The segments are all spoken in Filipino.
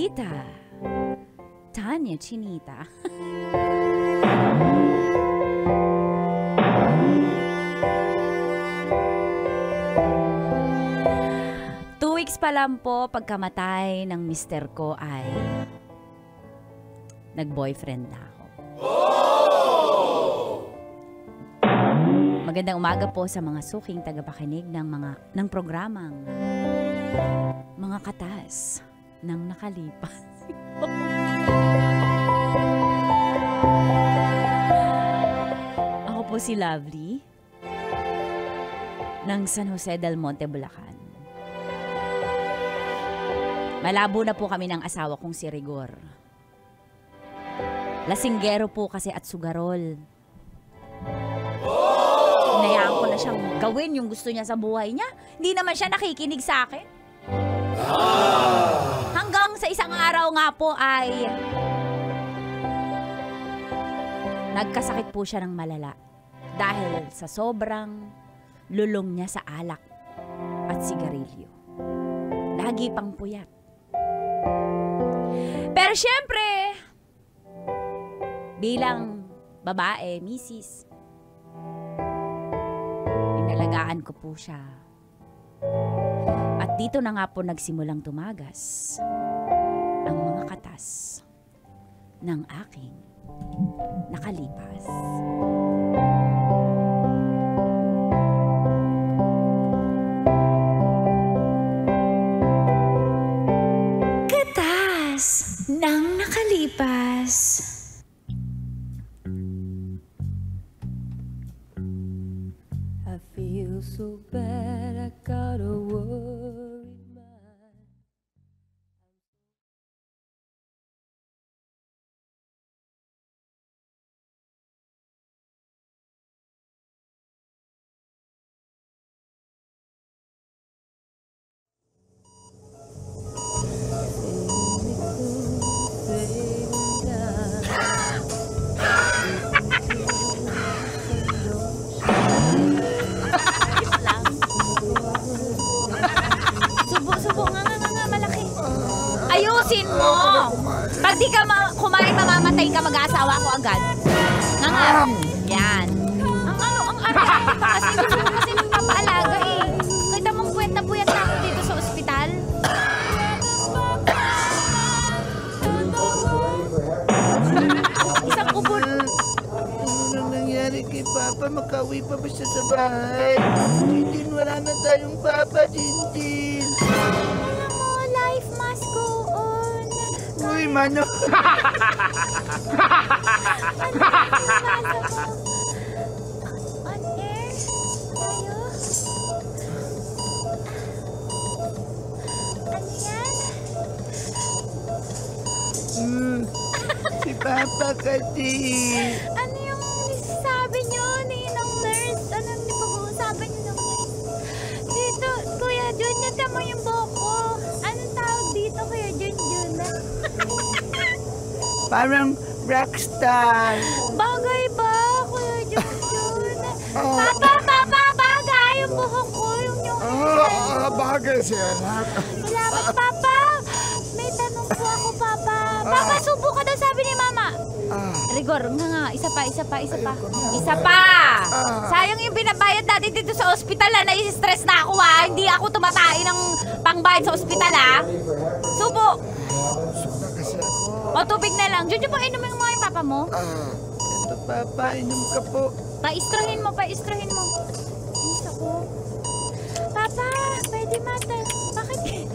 Tita Tanya Chinita. 2 weeks pa lang po pagkamatay ng mister ko ay nag-boyfriend na ako. Magandang umaga po sa mga suking tagapakinig ng programang Mga Katas ng Nakalipas. Ako po si Lovely ng San Jose del Monte, Bulacan. Malabo na po kami ng asawa kong si Rigor. Lasinggero po kasi at sugarol. Hinayaan ko na siyang gawin yung gusto niya sa buhay niya. Hindi naman siya nakikinig sa akin. Hanggang sa isang araw nga po ay nagkasakit po siya ng malala dahil sa sobrang lulong niya sa alak at sigarilyo. Lagi pang puyat. Pero syempre, bilang babae, misis, inalagaan ko po siya. At dito na nga po nagsimulang tumagas ang mga katas ng aking nakalipas. Katas ng nakalipas. I feel so bad, I got a worried mind. Ayusin mo! Pag di ka kumain, mamamatay ka, mag-aasawa ko agad. Nga. Yan. Ang arte-arte pa kasi gusto mo kasi nagpapaalaga eh. Kita mong puwet na ako dito sa ospital. Isang kubol. Ano nangyari kay Papa? Makauwi pa ba siya sa bahay? Jinjin, wala na tayong Papa, Jinjin. Life must go on. Uy, Mano. On air? Tayo? Ano yan? Si Papa kasi. Ano yung sabi nyo, Ninong Nurse? Anong pag-uusapan nyo ng nurse? Dito, Kuya Jun, yun mo yung buhok ko. Anong tawag dito, Kuya Jun? Parang rockstar. Bagay ba, Kuya Jun? Papa, bagay yung buhok ko. Bagay siya, anak. Salamat, Papa. May tanong po ako, Papa. Papa, subo ka daw, sabi ni Mama. Rigor, nga, isa pa. Sayang yung binabayad natin dito sa ospital, ha. Nai-stress na ako, ha. Hindi ako tumatain ng pangbayad sa ospital, ha. Subo. Suka kasi ako. O, tubig na lang. Diyan pa inumin mo yung Papa mo. Ito, Papa, inom ka po. Paistrohin mo. Inis ako. Papa, pwede mata. Bakit?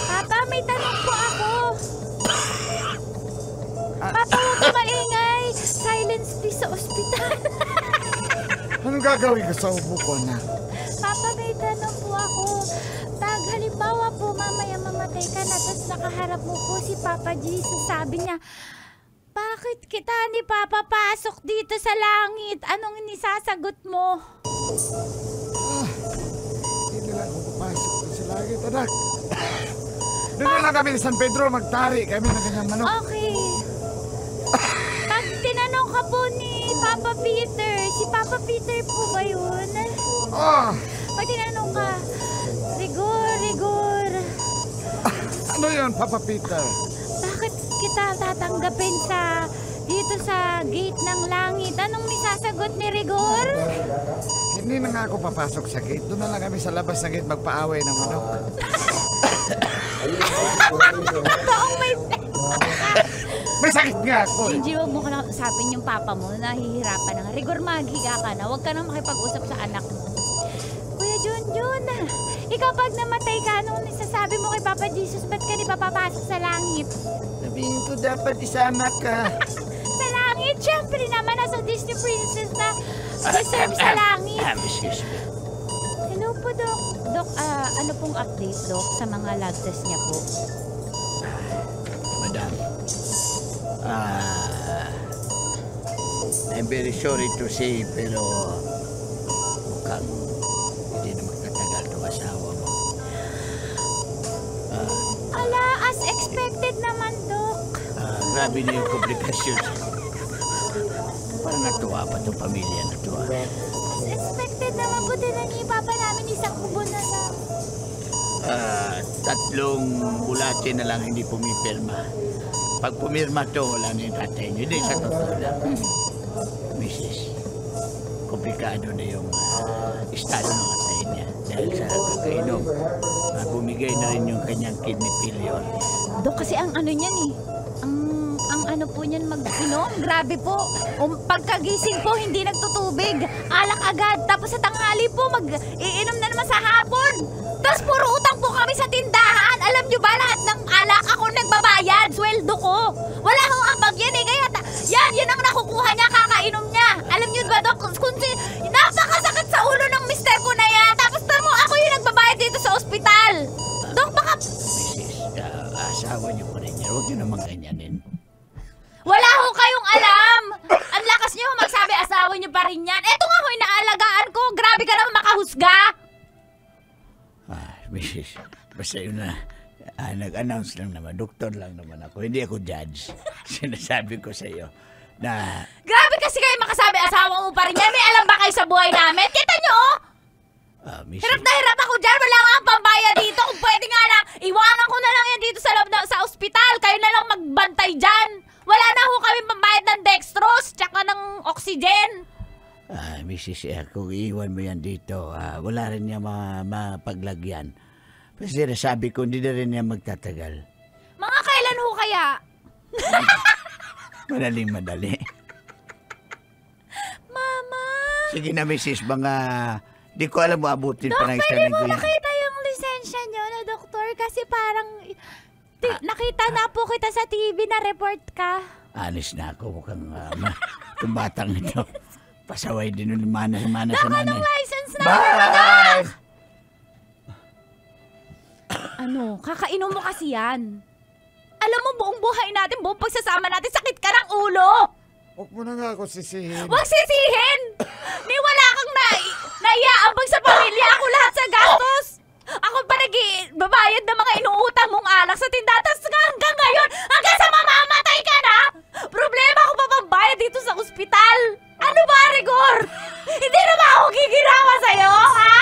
Papa, may tanong po ako. Papa, huwag ka maingay. Silence please sa ospital. Anong gagawin ko sa ubo ko, na? Papa, may tanong po ako. Pag halimbawa po mamaya mamatay ka na tapos nakaharap mo po si Papa Jesus, sabi niya, bakit kita ni Papa pasok dito sa langit? Anong inisasagot mo? Hindi lang ako papasok sa langit, anak. Doon na lang kami ni San Pedro, magtari kami ng kanyang manok. Okay. Pag tinanong ka po ni Papa Peter, si Papa Peter po ba yun? Oh! Pag tinanong ka, Rigor, naman, Papa Peter? Bakit kita tatanggapin dito sa gate ng langit? Anong nisasagot ni Rigor? Hindi na nga ako papasok sa gate. Doon na lang kami sa labas ng gate magpaaway ng manok. Toong May sakit nga ako. Gigi, huwag mo ka na usapin yung papa mo. Nahihirapan na nga. Rigor, maghiga ka na. Huwag ka na makipag-usap sa anak mo. Kuya Junjun, ikaw pag namatay ka, anong nisasabi mo kay Papa Jesus? Ba't ka di pa papasok sa langit? Sabihin ko dapat isama ka. Sa langit? Siyempre naman, nasa Disney princess na deserve sa langit. Excuse me. Hello po, Dok. Dok, ano pong update, Dok, sa mga lab test niya po? Madam, I'm very sorry to say, pero mukhang hindi na magtatagal itong asawa mo. Ala, as expected naman, Dok. Grabe na yung komplikasyon. Parang natuwa pa itong pamilya na ito. As expected naman po din ni Papa namin isang kubo na lang. 3 bulate na lang hindi pumipirma. Pag pumirma to, wala na yung tatay niyo. Hindi, sa totoo lang. Mrs., komplikado na yung estado ng tatay niya. Dahil sa kainom, bumigay na rin yung kanyang kidney failure. Dok, kasi ang ano niyan eh. Ang ano po niyan mag-inom. Grabe po. Pagkagising po, hindi nagtutubig. Alak agad. Tapos sa tanghali po, mag-iinom na naman sa hapon. Tapos puro utang po kami sa tindahan. Alam niyo ba, lahat ng alak ako nagbabayad. Sweldo ko. Wala akong ambag yan eh. Kaya yan ang nakukuha niya, kakainom niya. Alam niyo ba, Dok, napakasakit sa ulo ng mister ko na yan. Tapos tamo, ako yung nagbabayad dito sa ospital. Dok, baka... Mrs., asawa niyo pa rin yan. Huwag niyo naman ganyanin. Wala ho kayong alam! Ang lakas niyo magsabi asawa niyo pa rin yan. Eto nga ho, inaalagaan ko. Grabe ka naman makahusga. Mrs., basta yun na, nag-announce lang naman. Doktor lang naman ako. Hindi ako judge. Sinasabi ko sa iyo na... Grabe kasi kayo makasabi asawa mo pa rin yan. May alam ba kayo sa buhay namin? Kita niyo oh! Mrs., Hirap na hirap ako dyan. Wala nga ang pambayad dito. Kung pwede nga lang, iwanan ko na lang yan dito sa loob sa ospital. Kayo na lang magbantay dyan. Wala na ho kami pambayad ng dextrose tsaka ng oxygen. Mrs., kung iiwan mo yan dito, wala rin niya mapaglagyan. Kasi sabi ko, hindi na rin niya magtatagal. Mga kailan ho kaya? Madali. Mama! Sige na, Mrs., mga... Di ko alam mo, abutin pa ng Dok, isang pwede mo linggo yan. makita yung lisensya niyo na doktor kasi parang nakita na po kita sa TV na report ka. Alis na ako, mukhang itong batang ito. Pasaway din yung mana sa nanay. Anong license na? Bye! Ano? Kakainom mo kasi yan. Alam mo, buong buhay natin, buong pagsasama natin, sakit ka ng ulo! Huwag mo na nga ako sisihin. Huwag sisihin! Ni wala kang naiaambag sa pamilya. Ako lahat sa gastos. Ako pa nag-babayad ng mga inuutang mong alak sa tindahan. Tapos hanggang ngayon, hanggang sa mamamatay ka na, problema ako pa pambayad dito sa ospital. Ano ba, Rigor? Hindi na ba ako giginawa sa'yo, ha?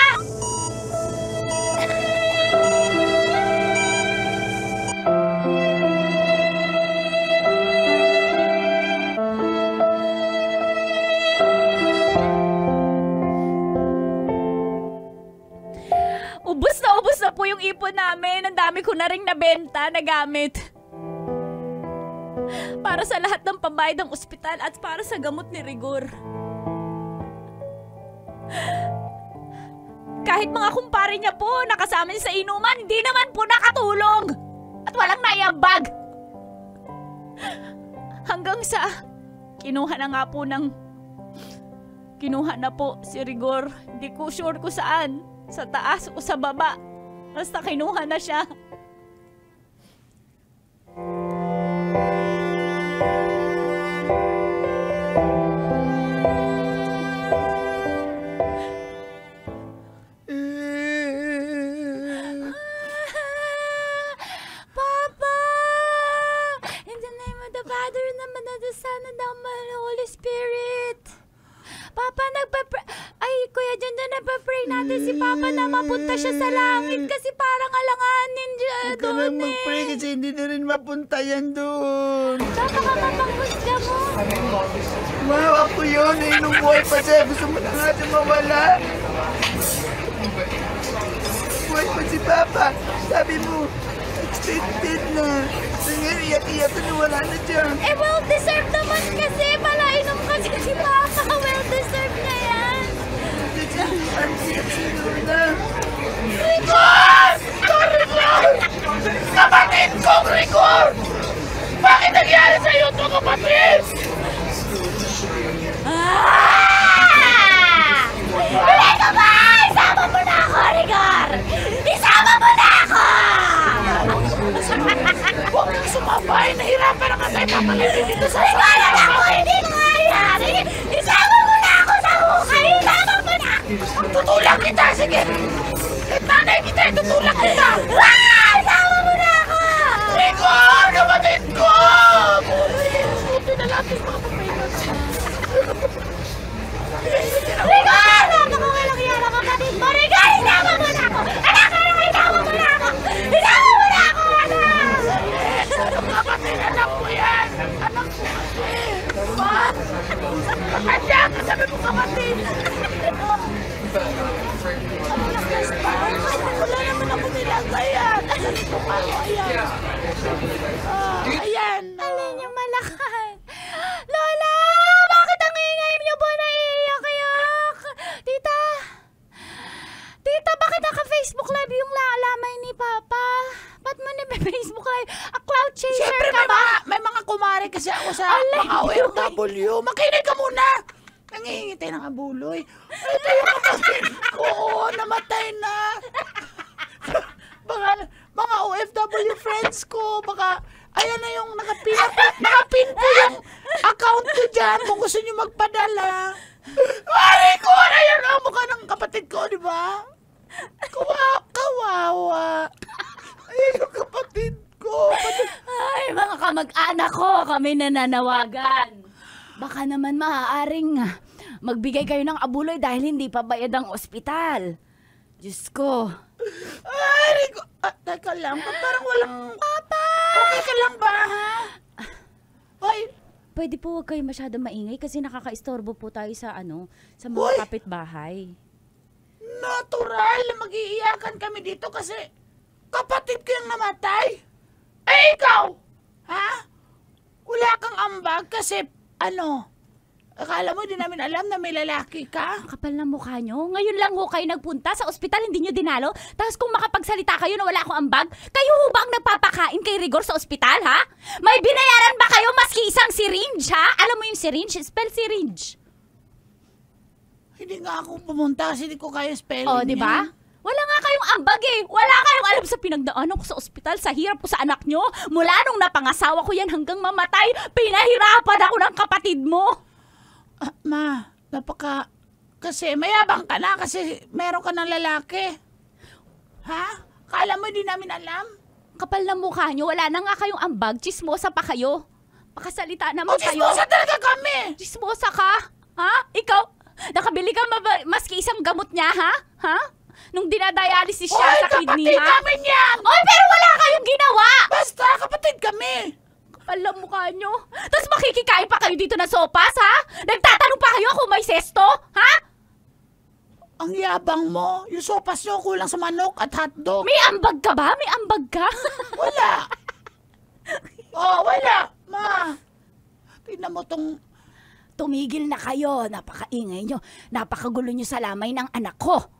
Ubus na po yung ipon namin. Ang dami ko na rin nabenta, nagamit. Para sa lahat ng pambayad ng ospital at para sa gamot ni Rigor. Kahit mga kumpare niya po, nakasama niya sa inuman, hindi naman po nakatulong. At walang naiambag. Hanggang sa kinuha na po si Rigor. Hindi ko sure kung saan. Sa taas o sa baba. Basta kinuha na siya. Papa! In the name of the Father, and the Son, and the Holy Spirit. Papa, Kuya Junjun, nagpa-pray natin si Papa na mapunta siya sa langit kasi parang alanganin siya Huwag ka doon nang mag-pray kasi hindi na rin mapunta yan doon. Baka mapanghusga mo. Wow, ako yun. Nung buhay pa siya. Gusto mo na nga siya mawala. Buhay pa si Papa. Sabi mo, expected na. So ngayon, iyak-iyak na wala na siya. Eh, well-deserved naman kasi. Palainom kasi si Papa. Well-deserved na yan. Ang siyak-siyak na. Rigor! Rigor! Kapatid ko, Rigor! Bakit nangyari sa'yo ito, kapatid? Hindi ka ba? Isama mo na ako, Rigor! Isama mo na ako! Huwag kang sumabay. Nahirapan na nga tayo papalipin dito sa Rigor, ako hindi ko kaya! Isama mo na ako sa hukay! Isama mo na! tutulak kita, sige. At nanay kita, tutulak kita. Isama mo na ako! Rigor, kapatid ko! Buti na lang yung mga papayagan. Rigor! Napakawalang yan ang kapatid mo! Rigor, isama mo na ako! Anak, isama mo na ako! Isama mo na ako, anak! Kapatid, anak mo yan. Anak mo kasi. Ma! Kanya, kasabi mo kapatid. Wala naman ako nilagayan. Ayan. Ayan. Alin yung malakas? Lola! Bakit ang ingay niyo po naiiyak-iyak? Tita! Tita, bakit naka-Facebook live yung lamay ni Papa? Ba't mo Facebook live? A cloud chaser Siyempre ka ba? may mga kumare kasi ako sa Alay, mga OFW. Makinig ka muna. Nangihingi tayo ng abuloy. Ito yung kapatid ko. Namatay na. Mga OFW friends ko. Baka, ayan na yung nakapin po yung account ko dyan kung gusto nyo magpadala. Mari ko! Ayan ang mukha ng kapatid ko, di ba? Kawawa. Ayan yung kapatid ko. Ay, mga kamag-anak ko, kami nananawagan. Baka naman maaaring magbigay kayo ng abuloy dahil hindi pa bayad ang ospital. Diyos ko. Ay, Rico. Teka lang. Parang walang... Papa! Okay ka lang ba, ha? Ay, Pwede po huwag kayo masyado maingay kasi nakaka-istorbo po tayo sa sa Uy! mga kapitbahay. natural na mag-iiyakan kami dito kasi kapatid ko yung namatay. Eh, ikaw? Ha? Wala kang ambag kasi, akala mo di namin alam na may lalaki ka? Ang kapal ng mukha nyo. Ngayon lang ho kayo nagpunta sa ospital, hindi nyo dinalo. Tapos kung makapagsalita kayo na wala akong ambag, kayo ho ba ang nagpapakain kay Rigor sa ospital, ha? May binayaran ba kayo maski isang syringe, ha? Alam mo yung syringe? Spell syringe. Hindi nga ako pumunta kasi di ko kaya spelling Oh, di ba? Wala nga kayong ambag eh. Wala kayong alam sa pinagdaanan ko sa ospital, sa hirap ko sa anak nyo. Mula nung napangasawa ko yan hanggang mamatay, pinahirapan ako ng kapatid mo. Ma, kasi mayabang ka na kasi meron ka ng lalaki. Ha? Kala mo di namin alam? Kapal na mukha nyo, wala na nga kayong ambag, chismosa pa kayo. Makasalita naman kayo. Chismosa talaga kami! Chismosa ka? Ha? Ikaw? Nakabili ka maski isang gamot niya, ha? Ha? Nung dinadialysis siya sa kidney, kapatid ha? namin yan! Oy, pero wala kayong ginawa! Basta, kapatid kami! Kapal na mukha nyo. Tapos makikikain pa kayo dito ng sopas, ha? Nagtatanong pa kayo kung may sesto, ha? Ang yabang mo. Yung sopas nyo kulang sa manok at hotdog. May ambag ka ba? May ambag ka? Wala. Wala. Ma. Tingnan mo tong... Tumigil na kayo. Napakaingay nyo. Napakagulo nyo sa lamay ng anak ko.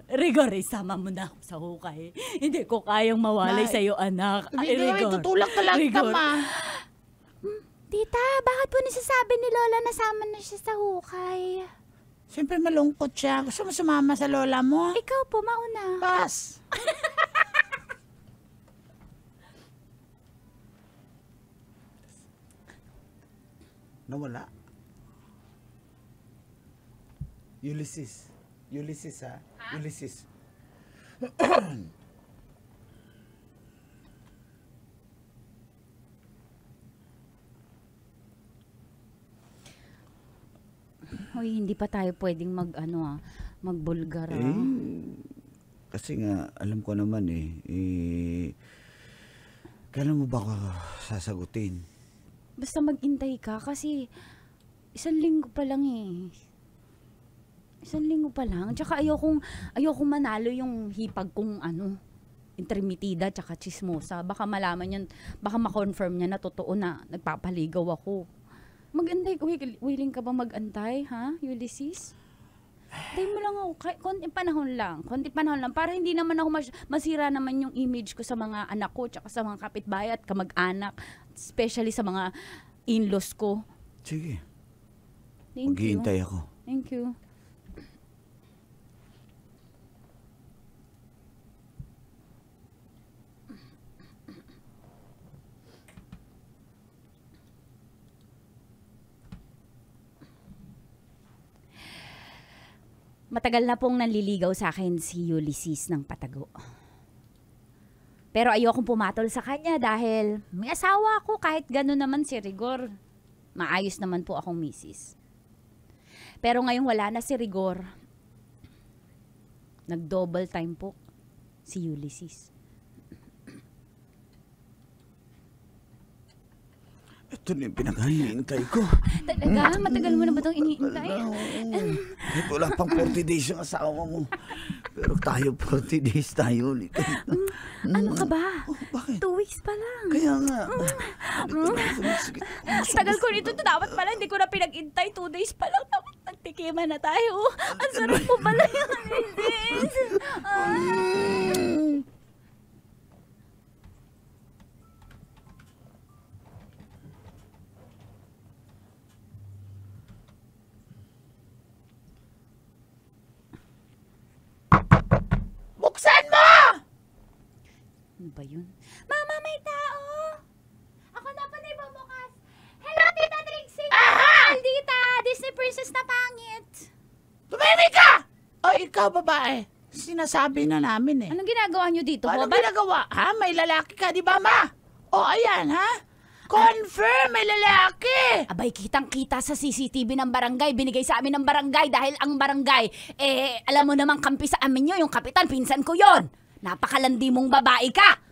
Rigor, isama mo na ako sa hukay. Hindi ko kayang mawalay Nay. sa'yo, anak. Hindi, tutulak talaga ka, Rigor. ma. Tita, bakit po nasasabi ni Lola na sama na siya sa hukay? Siyempre malungkot siya. Gusto mo sumama sa lola mo? Ikaw po, mauna. Pas. Nawala. Ulysses. Ulysses, ha? Ulysses. Hoy, hindi pa tayo pwedeng Magbulgar ah. Kasi nga, alam ko naman kailan mo ba ako sasagutin? Basta mag-intay ka kasi 1 linggo pa lang eh. 1 linggo pa lang. Tsaka ayokong manalo yung hipag kong intermitida tsaka chismosa. Baka malaman yan, baka ma-confirm niya na totoo na nagpapaligaw ako. Mag-antay, willing ka ba mag-antay, ha, Ulysses? Tayo mo lang ako, konting panahon lang, para hindi naman ako masira naman yung image ko sa mga anak ko, tsaka sa mga kapitbahay at kamag-anak, especially sa mga in-laws ko. Sige. Thank you. Maghihintay ako. Thank you. Matagal na pong nanliligaw sa akin si Ulysses ng Patago. Pero ayokong pumatol sa kanya dahil may asawa ako, kahit gano'n naman si Rigor. Maayos naman po akong misis. Pero ngayong wala na si Rigor, nag-double time po si Ulysses. Ito na yung pinaghihintay ko. Talaga? Matagal mo na ba itong iniintay? Kahit wala pang 40 days yung asawa mo. Pero tayo, 40 days tayo ulit. Ano ka ba? Bakit? 2 weeks pa lang. Kaya nga. Tagal ko nito. Dapat pala hindi ko na pinag-intay. 2 days pa lang. Dapat nagtikiman na tayo. Ang sarap po pala yung Ulysses. Buksan mo! Ano ba yun? Mama, may tao! Ako na pa na bukas. Hello, Tita Trixie! Aha! Tita, Disney Princess na pangit. Tumimik ka! O, ikaw babae. Sinasabi na namin eh. Anong ginagawa nyo dito? Anong Ba't ginagawa? Ha? May lalaki ka, di ba, ma? O, ayan, ha? Confirm, may lalaki! abay, kitang-kita sa CCTV ng barangay. Binigay sa amin ng barangay dahil ang barangay, alam mo namang kampi sa amin nyo, yung kapitan, pinsan ko yon. Napakalandi mong babae ka.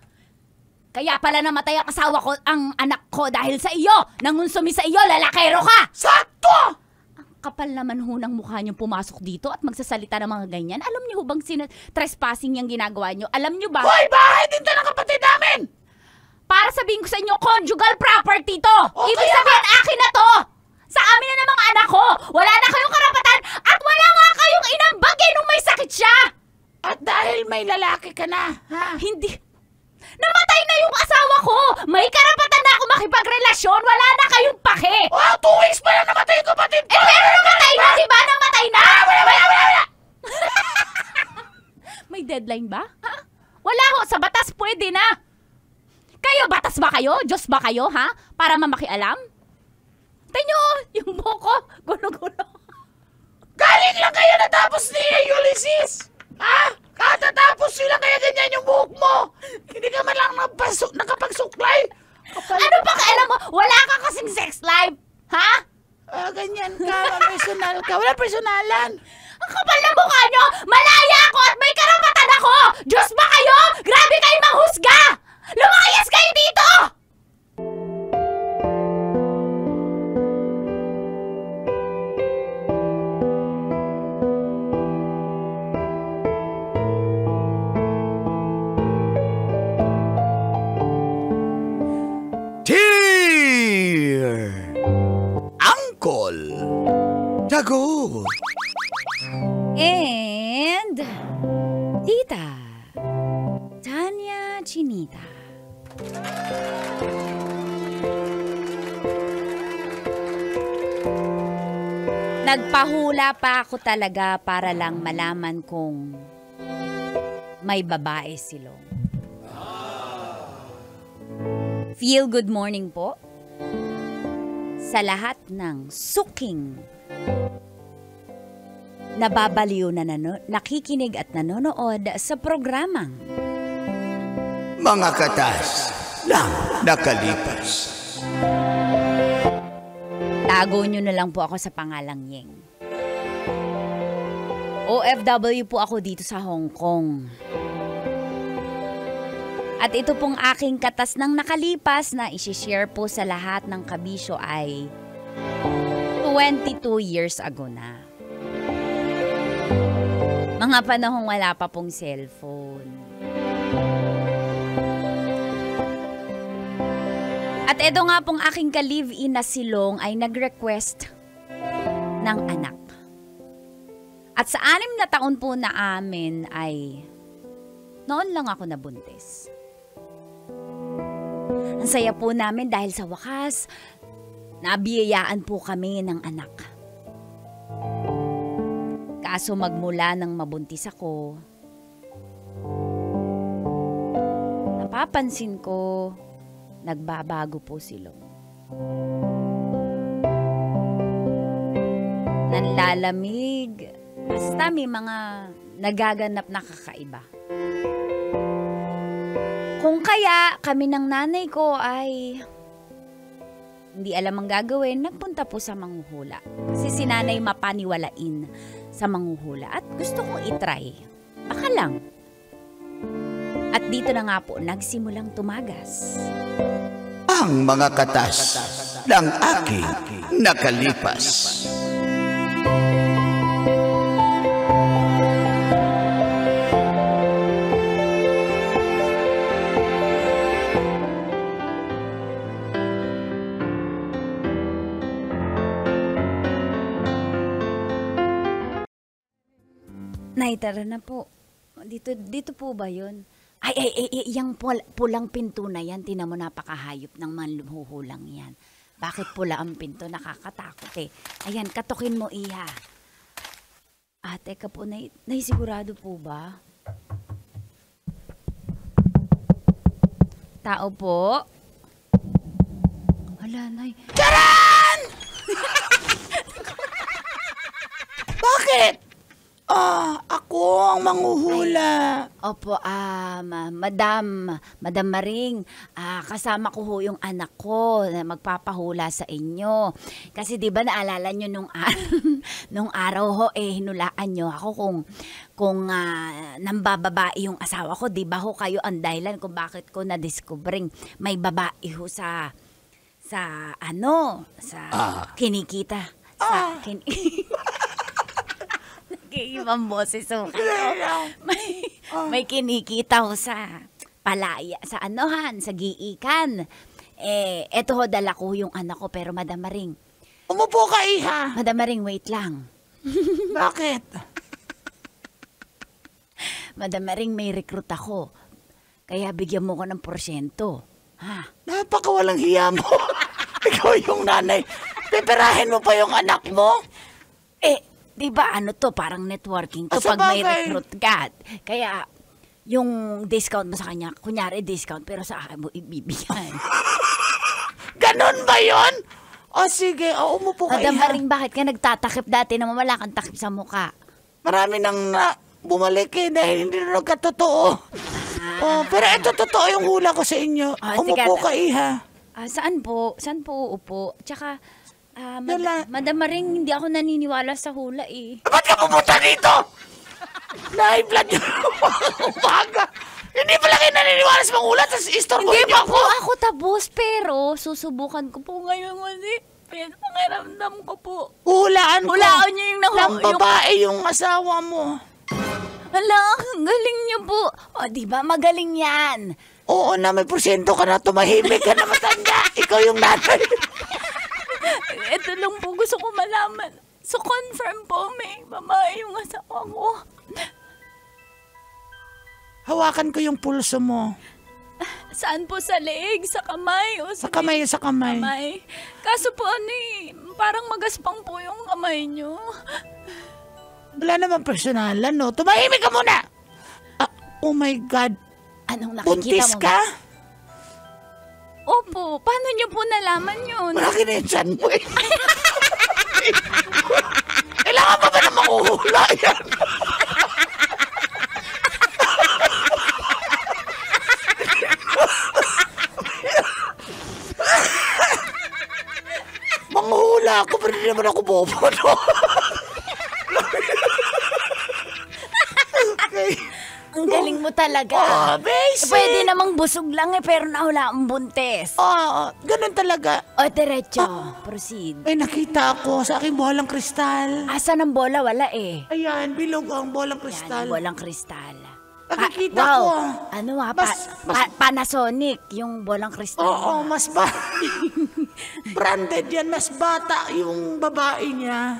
Kaya pala namatay ang asawa ko, ang anak ko dahil sa iyo. Nangonsumi sa iyo, lalakero ka! Sakto! Ang kapal naman ho ng mukha nyo pumasok dito at magsasalita ng mga ganyan. Alam nyo ho bang trespassing yung ginagawa nyo? Alam nyo ba? Hoy, bahay din to ng kapatid namin! Para sabihin ko sa inyo, conjugal property to! O, Ibig kaya sabihin, akin na to! Sa amin na ng mga anak ko! Wala na kayong karapatan at wala nga kayong inambagay nung may sakit siya! At dahil may lalaki ka na, ha? Hindi. Namatay na yung asawa ko! May karapatan na ako makipagrelasyon! Wala na kayong pake! Wow, 2 weeks pa lang namatay yung kapatid ko! Pero namatay na, di ba? Namatay na! Wala! May deadline ba? Ha? Wala ho! Sa batas pwede na! Kayo, batas ba kayo? Diyos ba kayo, ha? Para mamakialam? Tanyo, yung buko, gulo-gulo. Galing lang kayo natapos ni Ulysses! Ha? Katatapos nyo lang kaya ganyan yung buhok mo! Hindi ka man lang nakapagsuklay! Ano pa kailan mo? Wala ka kasing sex life, ha? Ganyan ka, personal ka. Wala personalan. Ang kapal na mukha nyo! Malaya ako at may karapatan ako! Diyos ba kayo? Grabe kayo manghusga! Lumayas kayo dito! Dear Uncle Dago And Tita Tanya Chinita. Nagpahula pa ako talaga para lang malaman kung may babae silong. Feel good morning po sa lahat ng suking nababaliw na nakikinig at nanonood sa programang Mga katas lang nakalipas. tago nyo na lang po ako sa pangalang Yeng. OFW po ako dito sa Hong Kong. At ito pong aking katas ng nakalipas na isi-share po sa lahat ng kabisyo ay 22 years ago na. Mga panahong wala pa pong cellphone. At ito nga pong aking ka-live-in na silong ay nag-request ng anak. At sa 6 na taon po na amin ay noon lang ako nabuntis. Ang saya po namin dahil sa wakas, nabiyayaan po kami ng anak. Kaso magmula nang mabuntis ako, napapansin ko, nagbabago po silong. Nanlalamig, basta may mga nagaganap na kakaiba. Kung kaya kami ng nanay ko ay hindi alam ang gagawin, nagpunta po sa manghuhula. Kasi si nanay mapaniwalain sa manghuhula at gusto kong itry. Baka lang. At dito na nga po nagsimulang tumagas Ang mga katas ng aking nakalipas. Nay, tara na po. Dito po ba yun? Ay, yung pulang pinto na yan, tinan mo napakahayop ng manlumuhulang yan. Bakit pula ang pinto? Nakakatakot eh. Ayan, katukin mo, iha. Teka po, Nay, sigurado po ba? Tao po? Wala, Nay. Charan! Bakit? Ako ang manghuhula. Opo, Madam Maring, kasama ko ho yung anak ko na magpapahula sa inyo. Kasi 'di ba naalala nyo nung araw ho hinulaan nyo ako kung nambababae yung asawa ko, 'di ba ho kayo ang dahilan kung bakit ko na-discovering may babae ho sa kinikita. Ibang boses ho. May kinikita ho sa palaya, sa sa giikan. Eto ho, dala ko yung anak ko, pero Madam Maring. Umupo ka, iha. Madam Maring, wait lang. Bakit? Madam Maring, may recruit ako. Kaya bigyan mo ko ng porsyento. Napakawalang hiya mo. Ikaw yung nanay. Piperahin mo pa yung anak mo? Di ba parang networking to pag may recruit ka. Kaya yung discount mo sa kanya, kunyari discount, pero sa akin mo ibibigay. Ganon ba yun? Sige, umupo ka, Madam iha. Maring, bakit ka nagtatakip dati na wala kang takip sa mukha? Marami nang bumalik dahil hindi na nagkatotoo. Pero ito totoo yung hula ko sa inyo. Umupo ka, iha. Saan po? Saan po uupo? Tsaka, Madam Maring, hindi ako naniniwala sa hula eh. Ba't ka pumunta dito? Na-high-blood yung umaga. Hindi pala kayo naniniwala sa mga hula, tapos istorbohin Hindi niyo pa po ako tapos, pero susubukan ko po ngayon kasi pangiramdam ko po. Hulaan niyo yung ng babae yung asawa mo. Hala, ang galing niyo po. Di ba magaling yan? Oo na, may porsyento ka na, tumahimik ka na matanda. Ikaw yung nanay. Ito lang po gusto ko malaman. So confirm po may babae yung asawa ko. Hawakan ko yung pulso mo. Saan po? Sa leeg? Sa kamay? O Sa kamay. Kaso po parang magaspang po yung kamay nyo. Wala naman personalan, no? Tumahimik ka muna! Oh my God. Anong nakikita Buntis mo? ka? Opo. Paano nyo po nalaman yun? Malaki na yung tiyan mo eh. Kailangan pa ba na makuhula yan? Manghula ako, pero hindi naman ako bobo, no? bagay. Ang galing mo talaga. Oh, basic. Pwede namang busog lang pero nahula ang buntis. Oo, ganun talaga. O, diretso. Proceed. May nakita ako sa aking bolang kristal. Asan ang bola? Wala eh. Ayan, bilog ang bolang kristal. Bolang kristal. Nakikita wow. ko. Ano Mas- Panasonic, yung bolang kristal. Oo, mas branded yan, mas bata yung babae niya.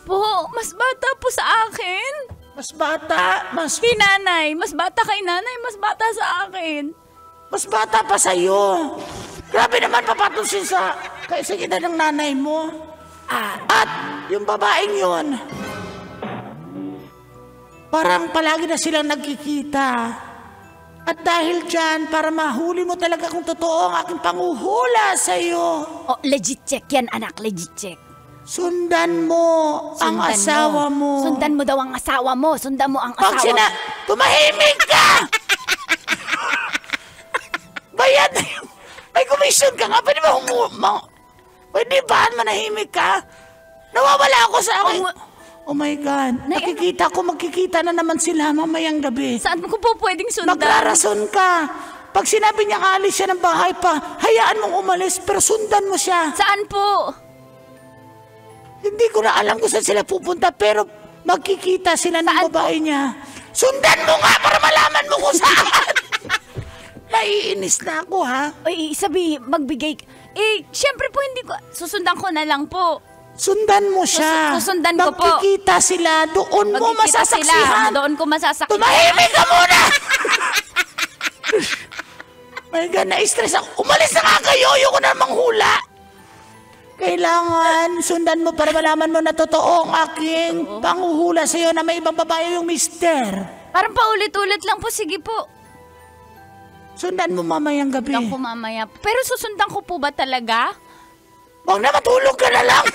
Po, mas bata po sa akin. Mas bata, Kay nanay, mas bata kay nanay, mas bata sa akin. mas bata pa sa'yo. Grabe naman papatusin sa edad ng nanay mo. At yung babaeng yun, parang palagi na silang nagkikita. At dahil dyan, para mahuli mo talaga kung totoo ang aking panguhula sa'yo, Oh, legit check yan, anak, legit check. sundan mo ang asawa mo. Sundan mo daw ang asawa mo. Sundan mo ang Pag asawa mo. tumahimik ka! Bayad na yung... May commission ka nga. Pwede ba pwede ba manahimik ka? Nawawala ako sa akin. Oh my God. Nakikita ko, magkikita na naman sila mamayang gabi. Saan mo ko po pwedeng sundan? Magrarason ka. Pag sinabi niya alis siya ng bahay pa, hayaan mong umalis, pero sundan mo siya. Saan po? Hindi ko na alam kung saan sila pupunta, pero magkikita sila ng babae niya. Sundan mo nga para malaman mo kung saan. Naiinis na ako, ha? Ay, magbigay. Syempre po hindi ko, susundan ko na lang po. Sundan mo siya. Susundan ko po. Magkikita sila, doon mo masasaksihan. Doon ko masasaksihan. Tumahimik ka muna! My God, na-stress ako. Umalis na nga kayo, ayoko na manghula. Kailangan sundan mo para malaman mo na totoo ang aking panguhula sa'yo na may ibang babae yung mister. Parang paulit-ulit lang po, sige po. Sundan mo mamayang gabi. Sundan ko mamaya. Pero susundan ko po ba talaga? Huwag na matulog ka na lang.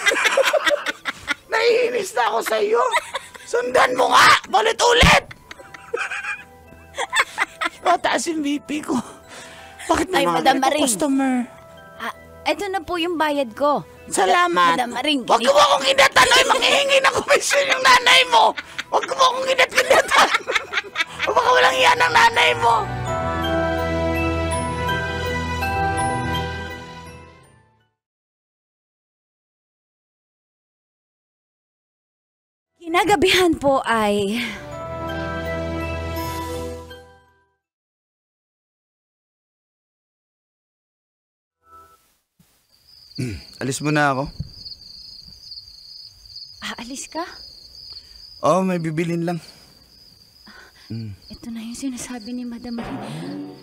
Naiinis na ako sa'yo. Sundan mo nga, ulit-ulit. Mataas yung BP ko. Bakit may mga Madam ganito Maring. customer? Ito na po yung bayad ko. Salamat. Madam Maring. Huwag mo akong inatanoy, manghihingi ng komisyon yung nanay mo. Huwag mo akong inat-inatan. Baka walang iyan ang nanay mo. Kinagabihan po ay... Alis mo na ako. Aalis ka? Oo, may bibilin lang. Ito na yung sinasabi ni Madam Marie.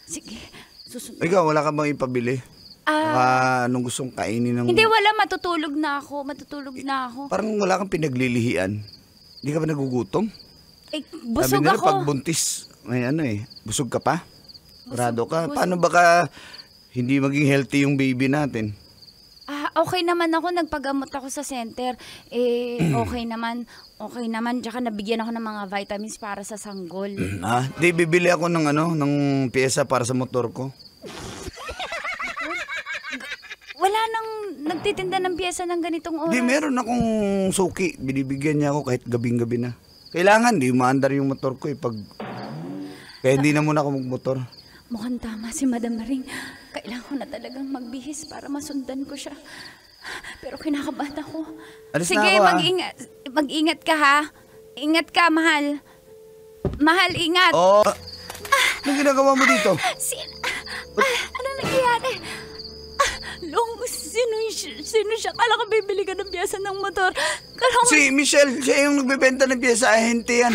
Sige, susunod. Ikaw, wala ka bang ipabili? Anong gustong kainin ng... Hindi, wala. Matutulog na ako. Parang wala kang pinaglilihian. Hindi ka ba nagugutom? Busog Sabi nila, ako. pag buntis, may busog ka pa? Brado ka? busog. Paano baka hindi maging healthy yung baby natin? Okay naman ako. Nagpagamot ako sa center. Okay naman. Tsaka nabigyan ako ng mga vitamins para sa sanggol. Di, bibili ako ng ng pyesa para sa motor ko. Wala nang nagtitinda ng piyesa ng ganitong oras. Di, meron akong suki. Binibigyan niya ako kahit gabing-gabi na. Kailangan, di umaandar yung motor ko Kaya hindi na muna ako magmotor. Mukhang tama si Madam Maring. Kailangan ko na talagang magbihis para masundan ko siya. Pero kinakabahan ako. Alis Sige, na ako, mag-ingat ka ha. Ingat ka, mahal. Mahal, ingat. Oh, anong ginagawa mo dito? Ano nangyayari? Long, sino siya? Kala ka bibili ka ng piyesa ng motor. Kala ko... Si Michelle, siya yung nagbebenta ng pyesa. Ahente yan.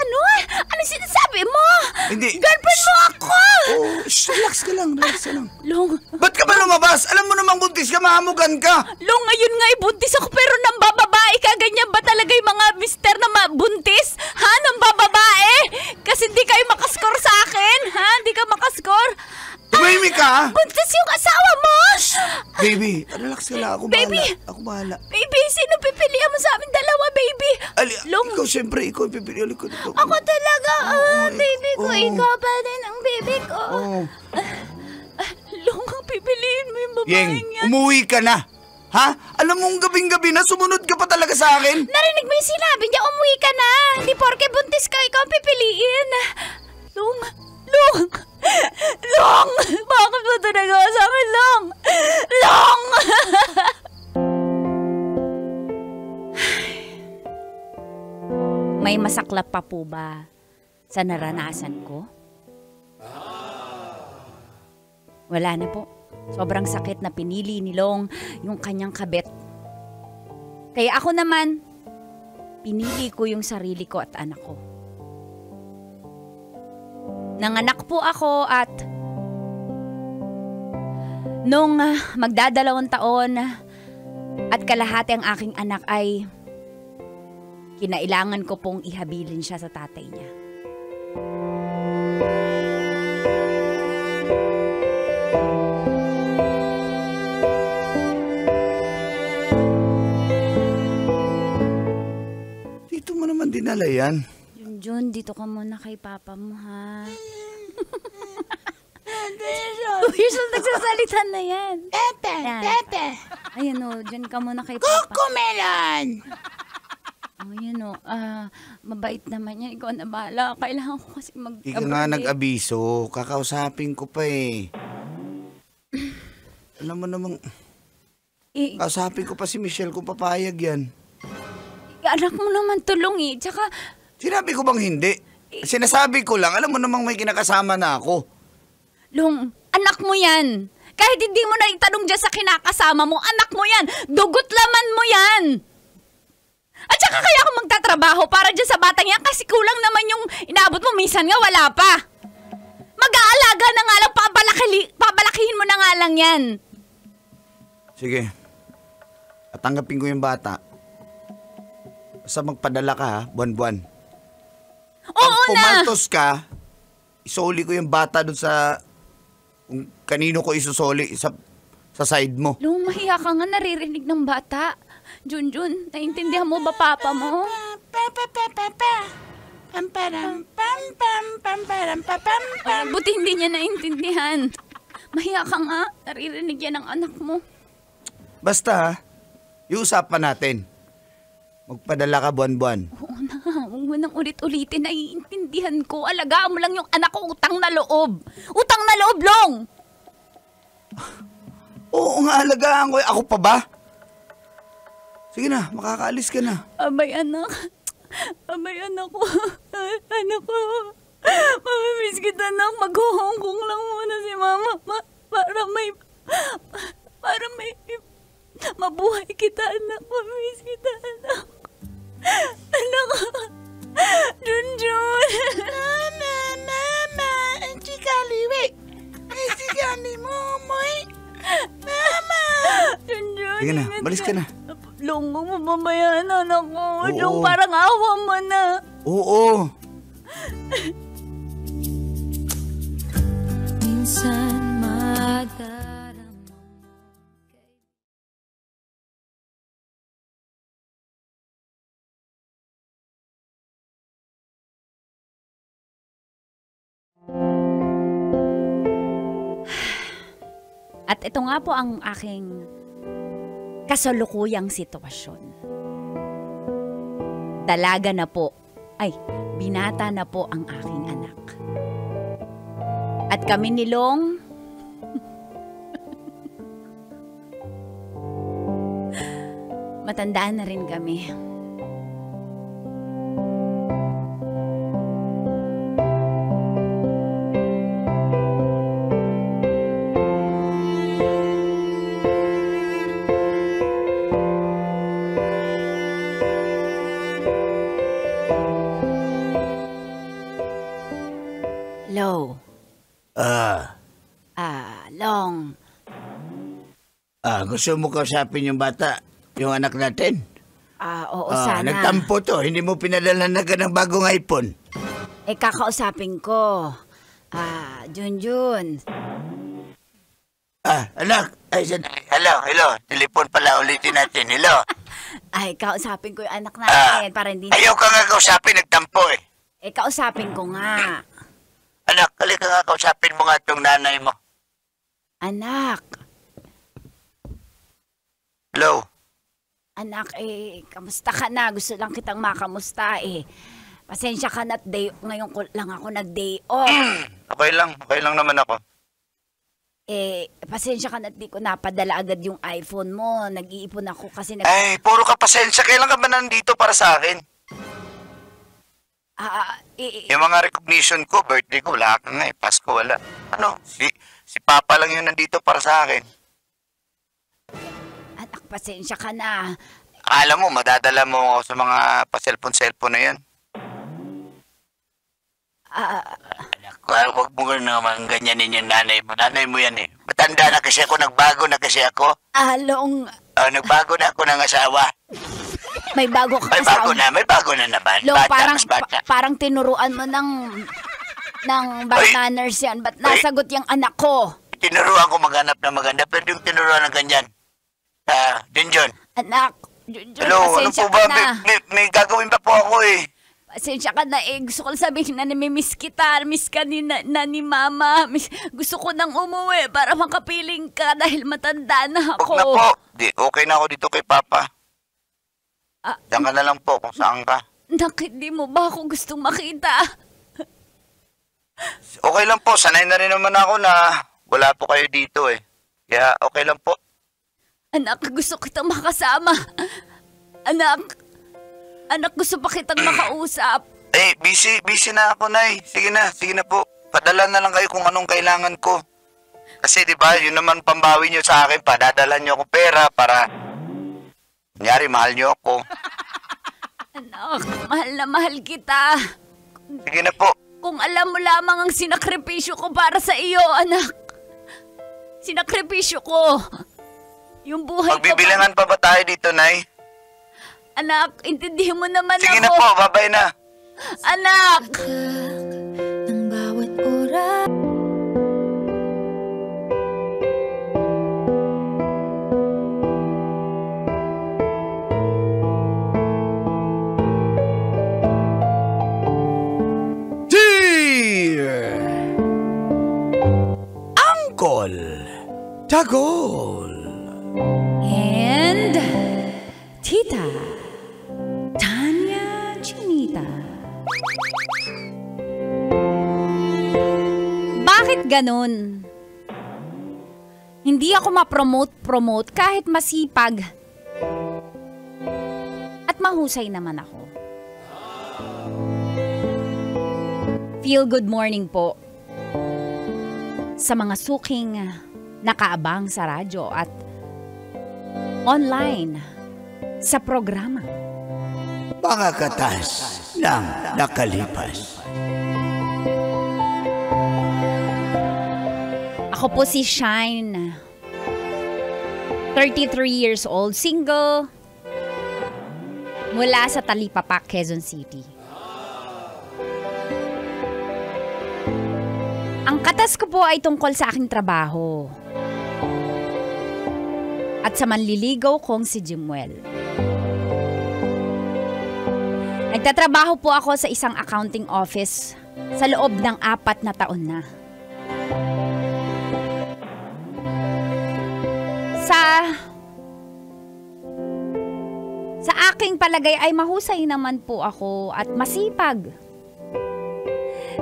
Ano? Ano sinasabi mo? Hindi. Girlfriend mo ako! Oh, relax ka lang. Long, Ba't ka ba lumabas? Alam mo namang buntis ka, mahamugan ka. Long, ngayon nga ibuntis ako pero nambababae ka. Ganyan ba talaga yung mga mister na buntis? Ha? Nambababae? Kasi di kayo makascore sa akin? Ha? Di ka makascore? Tumahimik ka, ha? Buntis yung asawa mo! Baby, relax ka lang. Baby. Ako bahala. Baby, sino pipilihan mo sa amin dalawa, baby? Long, Ikaw, siyempre, ikaw yung pipili ko dito. ako talaga, baby ko. Oo. Ikaw pa din ang baby ko. Oh. Long, pipiliin mo yung Yeng, babaeng yan. umuwi ka na. Ha? Alam mong gabing-gabi na sumunod ka pa talaga sa akin? Narinig mo yung sinabi niya, umuwi ka na. Hindi porke buntis ka, ikaw ang pipiliin. Long! Bakit mo ito nagawa sa akin, Long? Long! May masaklap pa po ba sa naranasan ko? Wala na po. Sobrang sakit na pinili ni Long yung kanyang kabit. Kaya ako naman, pinili ko yung sarili ko at anak ko. Nanganak po ako at nung magdadalawang taon at kalahati ang aking anak ay kinailangan ko pong ihabilin siya sa tatay niya. Dito mo naman dinala yan. Junjun, dito ka muna kay papa mo, ha? Usual nagsasalita na yan. Pepe, Yan. Pepe. Ayan o, dyan ka muna kay papa. Kukumelon. Oh, yan o, mabait naman yan. Ikaw na bahala. Kailangan ko kasi Di ka nga nag-abiso. Kakausapin ko pa eh. Alam mo namang, kausapin ko pa si Michelle kung papayag yan. Anak mo naman tulong eh. Tsaka, Sinabi ko bang hindi? Sinasabi ko lang, alam mo namang may kinakasama na ako. Long, anak mo yan. Kahit hindi mo na itanong dyan sa kinakasama mo, anak mo yan. Dugot laman mo yan. At saka kaya ako magtatrabaho para dyan sa batang yan kasi kulang naman yung inaabot mo. Minsan nga wala pa. Mag-aalaga na nga lang, pabalakihin mo na nga lang yan. Sige. At tanggapin ko yung bata. Basta magpadala ka ha, buwan-buwan. Oo Pag na! pumaltos ka, isoli ko yung bata dun sa kung kanino ko isusoli sa side mo. Long, mahiya ka nga naririnig ng bata. Junjun, naiintindihan mo ba papa mo? Buti hindi niya naiintindihan. Mahiya ka nga, naririnig yan ng anak mo. Basta ha, iusapan natin. Magpadala ka buwan-buwan. Oo na, huwag mo nang ulit-ulitin, naiintindihan ko. Alagaan mo lang yung anak ko, utang na loob. Utang na loob, Long! Oo nga, alagaan ko. Ako pa ba? Sige na, makakaalis ka na. Abay, anak. Abay, anak ko. Anak ko. Mamimiss kita, anak. Mag-Hong Kong lang muna si mama. Para may mabuhay kita, anak. Mamimiss kita, anak. Anak ko. Junjun. Mama, ang chikaliwi. Ang chikali mo, moy. Mama. Junjun. Sige na, balis ka na. Long, huwag mo babayaan, anak ko. Oo. Long, parang awa mo na. Oo. Minsan madarama. At ito nga po ang aking kasalukuyang sitwasyon. Dalaga na po, binata na po ang aking anak. At kami ni Long, matandaan na rin kami. Lo. Long. Gusto mo kausapin yung bata, yung anak natin? Oo, sana. Nagtampo to, hindi mo pinadala na ka ng bagong iPhone. Kakausapin ko. Junjun. Anak. Hello. Telepon pala ulitin natin. Hello. Kausapin ko yung anak natin para hindi... Ayaw ka nga kausapin, nagtampo eh. Kausapin ko nga. Anak, halika nga kausapin mo nga itong nanay mo. Anak. Hello? Anak, kamusta ka na? Gusto lang kitang makamusta Pasensya ka na't ngayon ko lang ako nag-day off. Okay lang naman ako. Pasensya ka na't di ko napadala agad yung iPhone mo. Nag-iipon ako kasi Puro ka pasensya. Kailan ka ba nandito para sa akin? Yung mga recognition ko, birthday ko, wala ka nga Pasko, wala. Ano? Si Papa lang yung nandito para sa akin. Anak, pasensya ka na. Akala mo, madadala mo ako sa mga pa-cellphone na yan. Anak, huwag mo naman ganyanin yung nanay mo. Nanay mo yan Matanda na kasi ako, nagbago na kasi ako. Along, Nagbago na ako ng asawa. may bago ka May bago na naman. Lo, Bata, mas bata. parang tinuruan mo ng bad manners yan. Ba't nasagot yung anak ko? Tinuruan ko maghanap ng maganda, pero yung tinuruan ng ganyan. Junjun. Anak, Junjun, Hello, ano pasensya po ba? ka na. May gagawin pa po ako Pasensya ka na Gusto ko sabihin na namimiss kita. Miss ka ni Mama. Gusto ko nang umuwi para makapiling ka dahil matanda na ako. Huwag na po. Okay na ako dito kay Papa. Diyan ka na lang po kung saan ka. Hindi mo ba ako gustong makita? Okay lang po. Sanay na rin naman ako na wala po kayo dito Kaya okay lang po. Anak, gusto kitang makasama. Anak, gusto pa kitang makausap. Busy na ako, Nay. Sige na po. Padala na lang kayo kung anong kailangan ko. Kasi di ba, yun naman pambawi nyo sa akin. Padadala nyo ako pera para kunyari, mahal nyo ako. Anak, mahal na mahal kita. Sige na po. Kung alam mo lamang ang sinakripisyo ko para sa iyo, anak. Sinakripisyo ko. Yung buhay Magbibilangan pa ba tayo dito, Nay? Anak, intindihin mo naman Sige ako. na po, babay na. Anak! Ng bawat oras. Dear Uncle Tagol And Tita Tanya Chinita. Bakit ganun? Hindi ako ma-promote kahit masipag. At mahusay naman ako. Feel good morning po sa mga suking nakaabang sa radyo at online sa programa. Mga katas ng nakalipas. Ako po si Shine, 33 years old, single, mula sa Talipapa, Quezon City. Ang katas ko po ay tungkol sa aking trabaho at sa manliligaw kong si Jimuel. Nagtatrabaho po ako sa isang accounting office sa loob ng 4 na taon na. Sa aking palagay ay mahusay naman po ako at masipag.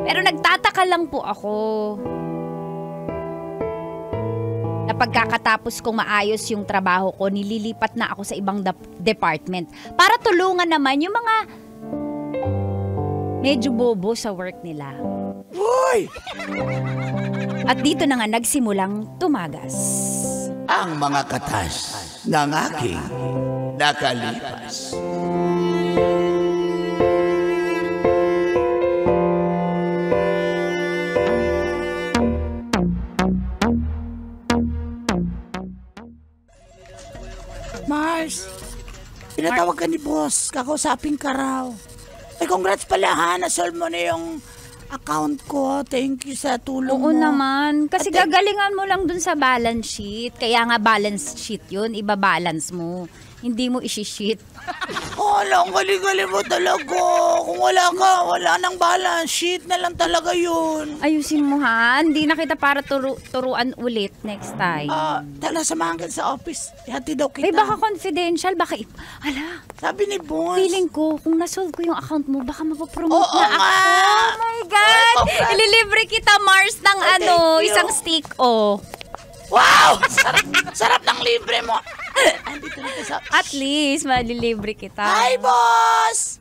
Pero nagtataka lang po ako na pagkakatapos kong maayos yung trabaho ko, nililipat na ako sa ibang department para tulungan naman yung mga medyo bobo sa work nila. Uy! At dito na nga nagsimulang tumagas. Ang mga katas ng aking nakalipas. Mars, pinatawag ka ni boss. Kakausapin ka raw. Ay, congrats pala ha. Nasolve mo na yung account ko. Thank you sa tulong mo. Oo naman. Kasi Ate- gagalingan mo lang dun sa balance sheet. Kaya nga balance sheet yun. Iba-balance mo. hindi mo isi-shit. Ang galing-galing mo talaga. Kung wala ka, wala nang balance sheet na lang talaga yun. Ayusin mo ha, hindi na kita para turuan ulit next time. Tala, samahan ka sa office. Ihati daw kita. May baka confidential, baka Ala, Sabi ni Boss. feeling ko, kung nasolve ko yung account mo, baka mapopromote Oo na ako. nga. Oh my God! congrats. Ililibre kita, Mars, ng Thank you. isang stick, Wow! Sarap ng libre mo. Andito na sa... At least, malilibre kita. Hi, Boss!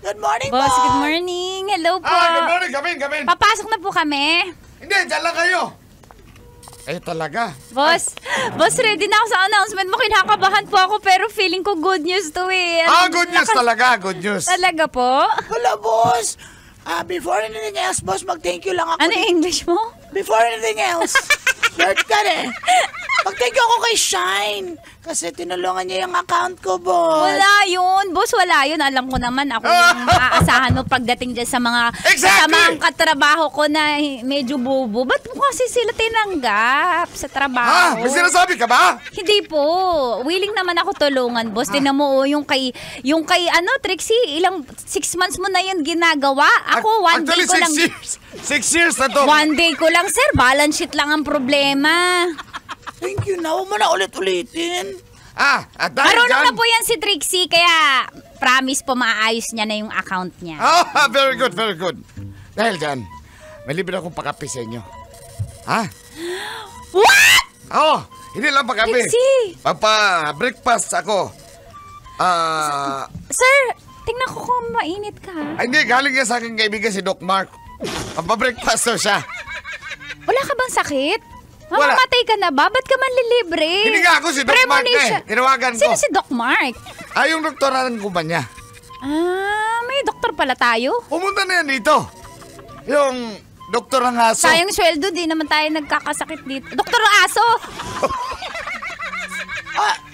Good morning, Boss, good morning. Hello po. Good morning, come in. Papasok na po kami. Hindi, dyan lang kayo. Talaga. Boss, ready na ako sa announcement mo. Kinakabahan po ako pero feeling ko good news to eh. Good news talaga, good news. Talaga po? Hello, Boss! Before anything else, Boss, mag-thank you lang ako. Ano yung English mo? Before anything else, Lord ka mag-thank you ako kay Shine. Kasi tinulungan niya yung account ko, Boss. Wala yun. Boss, wala yun. Alam ko naman ako yung maaasahan mo pagdating dyan sa mga kasamang katrabaho ko na medyo bobo. Ba't mo kasi sila tinanggap sa trabaho? May sinasabi ka ba? Hindi po. Willing naman ako tulungan, boss. Tingnan mo, yung kay Trixie, 6 months mo na yun ginagawa. Ako, one day ko lang. 6 years na to. One day ko lang, sir. Balance sheet lang ang problema. Thank you na. Huwag mo na ulit-ulitin. At dahil Marunong dyan... na po yan si Trixie, kaya promise po maayos niya na yung account niya. Very good, very good. Dahil dyan, may libre akong pakape sa inyo. What? Hindi lang pakape. Trixie! Papa-breakfast ako. Sir, tingnan ko kung mainit ka. Hindi, galing yan sa aking kaibigan si Doc Mark. Papa-breakfast daw siya. Wala ka bang sakit? Wala. Mamamatay ka na ba? Ba't ka man lilibre? Hindi nga ako si Doc Mark Premonition. Tinawagan ko. Sino si Doc Mark? Yung doktor ng kumpanya. May doktor pala tayo. Pumunta na yan dito. Yung doktor ng aso. Sayang sweldo, di naman tayo nagkakasakit dito. Doktor Aso!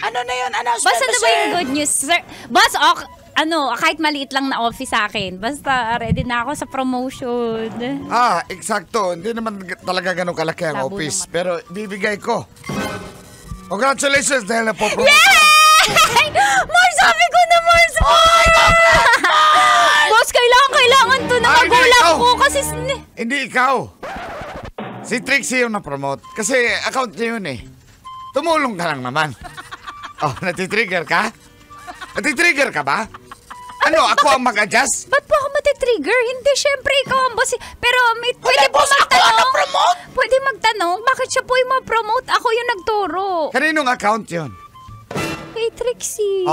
Ano na yun? Announcement Basta na ba sir? yung good news, sir? Boss, kahit maliit lang na office sa akin. Basta ready na ako sa promotion. Eksakto. Hindi naman talaga ganun kalaki ang Labo office. ng mata. Pero bibigay ko. Congratulations dahil napopromote. Yay! Mars, sabi ko na, Mars! Boss, kailangan to na Hindi magulang ikaw. ko kasi... Hindi ikaw. Si Trixie yung na-promote. Kasi account niya yun eh. Tumulong ka lang naman. Natitrigger ka? Natitrigger ka ba? Ako ang mag-adjust? Ba't po ako matitrigger? Hindi, syempre ikaw ang boss. Pero pwede po boss, ako ang magtanong. na-promote? Pwede magtanong, bakit siya po yung ma-promote? Ako yung nagturo. Kaninong account yun? Kay Trixie.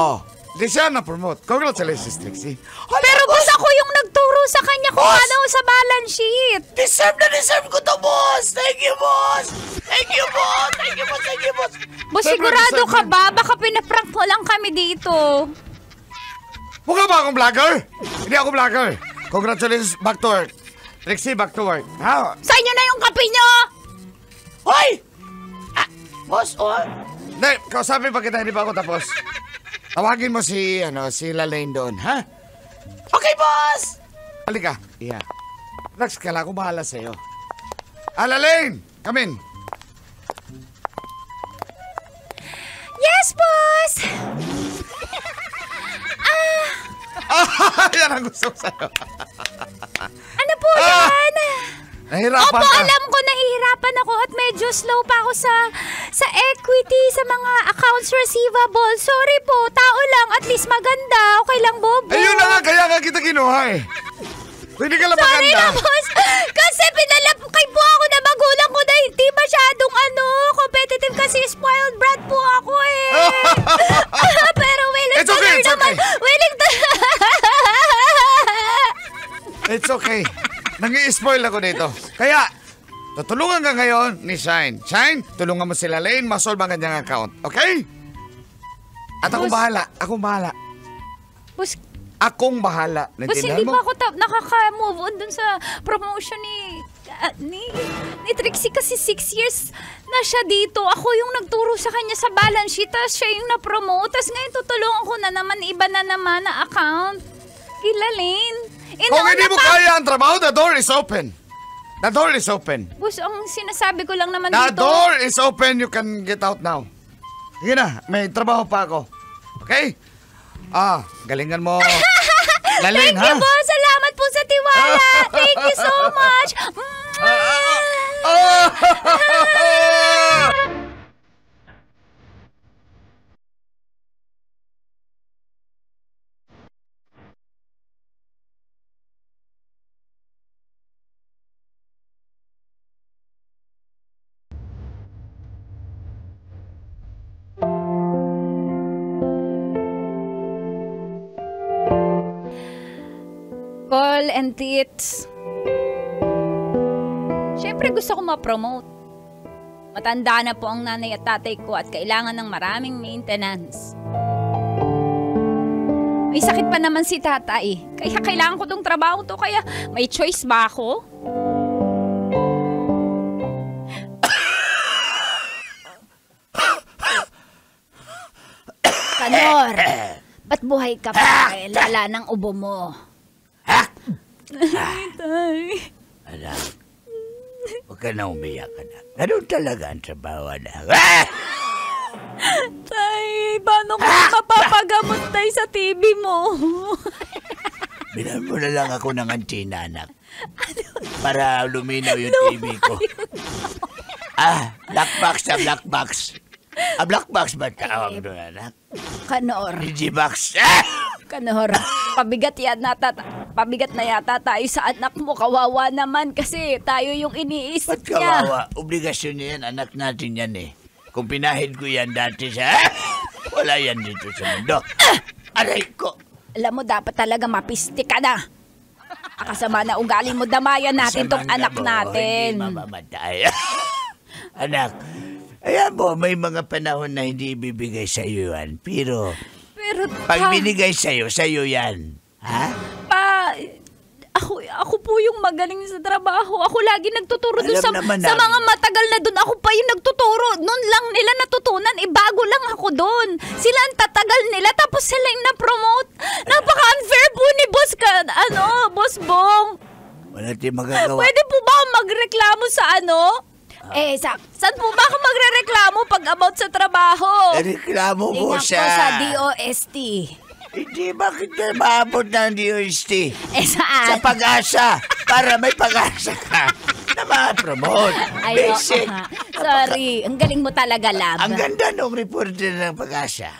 Di siya na-promote. Congratulations, Trixie. Pero boss, ako yung nagturo sa kanya kung Boss! ano sa balance sheet. Deserve ko to, Boss. Thank you, Boss. Thank you, Boss. Thank you, Boss. Thank you, Boss. Boss, Siyempre, sigurado deserve ka yan. ba? Baka pinaprank mo lang kami dito. Mukha ba akong vlogger? Hindi ako vlogger. Congratulations, back to work. Trixie, back to work. Sa inyo na yung kape nyo! Hoy! Boss, Hindi, kausapin pa kita, hindi pa ako tapos. Tawagin mo si Lalaine doon, ha? Okay, Boss. Halika. Yeah. Relax ka lang, ako bahala sa'yo. Lalaine! Come in. Yes, boss! Yan ang gusto ko sa'yo. Ano po yan? Nahirapan Opo, ka. alam ko, nahihirapan ako at medyo slow pa ako sa equity, sa mga accounts receivable. Sorry po, tao lang, at least maganda. Okay lang, Bobo. Ayun na nga, kaya nga kita kinuha eh. Hindi ka lang Sorry maganda. na, boss. Kasi pinalapkay po ako na magulang ko na hindi masyadong competitive kasi spoiled brat po ako eh. Pero willing It's to okay, learn it's naman. okay. Willing to... It's okay. Nang-i-spoil ako dito. Kaya, tutulungan ka ngayon ni Shine. Shine, tulungan mo sila Lane, masolve ang kanyang account. Okay? At akong Boss. bahala. Akong bahala. Boss, Akong bahala. boss, Naintindihan hindi mo? pa ako nakaka-move on dun sa promotion ni Trixie kasi 6 years na siya dito. Ako yung nagturo sa kanya sa balance sheet, tapos siya yung na-promote. Tapos ngayon tutulungan ko na naman, iba na naman na account. Kilalin. Kung hindi mo kaya ang trabaho, the door is open. The door is open. Boss, ang sinasabi ko lang naman The dito. door is open. You can get out now. Sige na, may trabaho pa ako. Okay? Galingan mo. Galing, Thank you po. Salamat po sa tiwala. Thank you so much. Call and tits. Siyempre gusto ko ma-promote. Matanda na po ang nanay at tatay ko at kailangan ng maraming maintenance. May sakit pa naman si tatay. Kaya kailangan ko tong trabaho to. Kaya may choice ba ako? Kanor, ba't buhay ka pa? Lala ng ubo mo. Tay. Anak, huwag ka na umiyak, anak. Ganun talaga ang trabaho, anak. Tay, paano ko mapapagamot tay sa TV mo? Binan mo na lang ako ng antina, anak. Para luminaw yung TV ko. Black box na black box. Black box ba tawag doon, anak? Kanor. Digibox. Kanor, pabigat na yata tayo sa anak mo. Kawawa naman kasi tayo yung iniisip Ba't niya. kawawa? Obligasyon niya yan. Anak natin yan eh. Kung pinahid ko yan dati sa... Wala yan dito sa mundo. Aray ko. Alam mo, dapat talaga mapisti ka na. Kasama na ugali mo, damayan natin tong anak natin. Hindi mamamatay. Anak, ayan mo, may mga panahon na hindi ibibigay sa iyo yan. Pero pag binigay sa iyo yan. Ha? Ako po yung magaling sa trabaho. Ako lagi nagtuturo doon sa naman mga namin. matagal na doon. Ako pa yung nagtuturo. Noon lang nila natutunan. Bago lang ako doon. Sila ang tatagal nila. Tapos sila yung na-promote. Napaka-unfair po ni Boss Bong. Wala tayong magagawa. Pwede po ba magreklamo sa saan po ba ako magrereklamo pag about sa trabaho? Reklamo mo Tingnan ko sa... sa DOST. Hindi, bakit kayo maabot ng DOST? Saan? Sa Pag-asa. Para may Pag-asa ka na ma-promote. Ay, Basic. sorry. Ang galing mo talaga, Lab. Ang ganda ng reporter ng Pag-asa.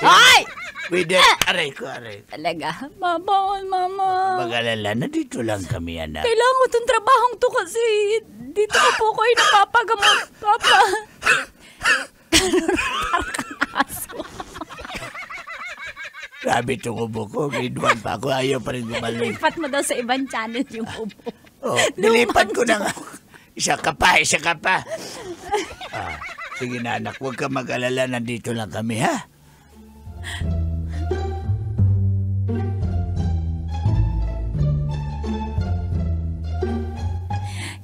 Ay! With that, aray ko. Talaga. Mabawal, Mama. Mag-alala, nandito lang kami, anak. Kailangan ko itong trabahong to kasi dito ko po kayo napapagamot, Papa. Parang kang aso. Grabe itong ubo ko. Grade 1 pa ako. Ayaw pa rin gumaling. Lipat mo daw sa ibang channel yung ubo. Nilipat ko na nga. Isa ka pa. Sige na, anak. Huwag ka mag-alala. Nandito lang kami, ha?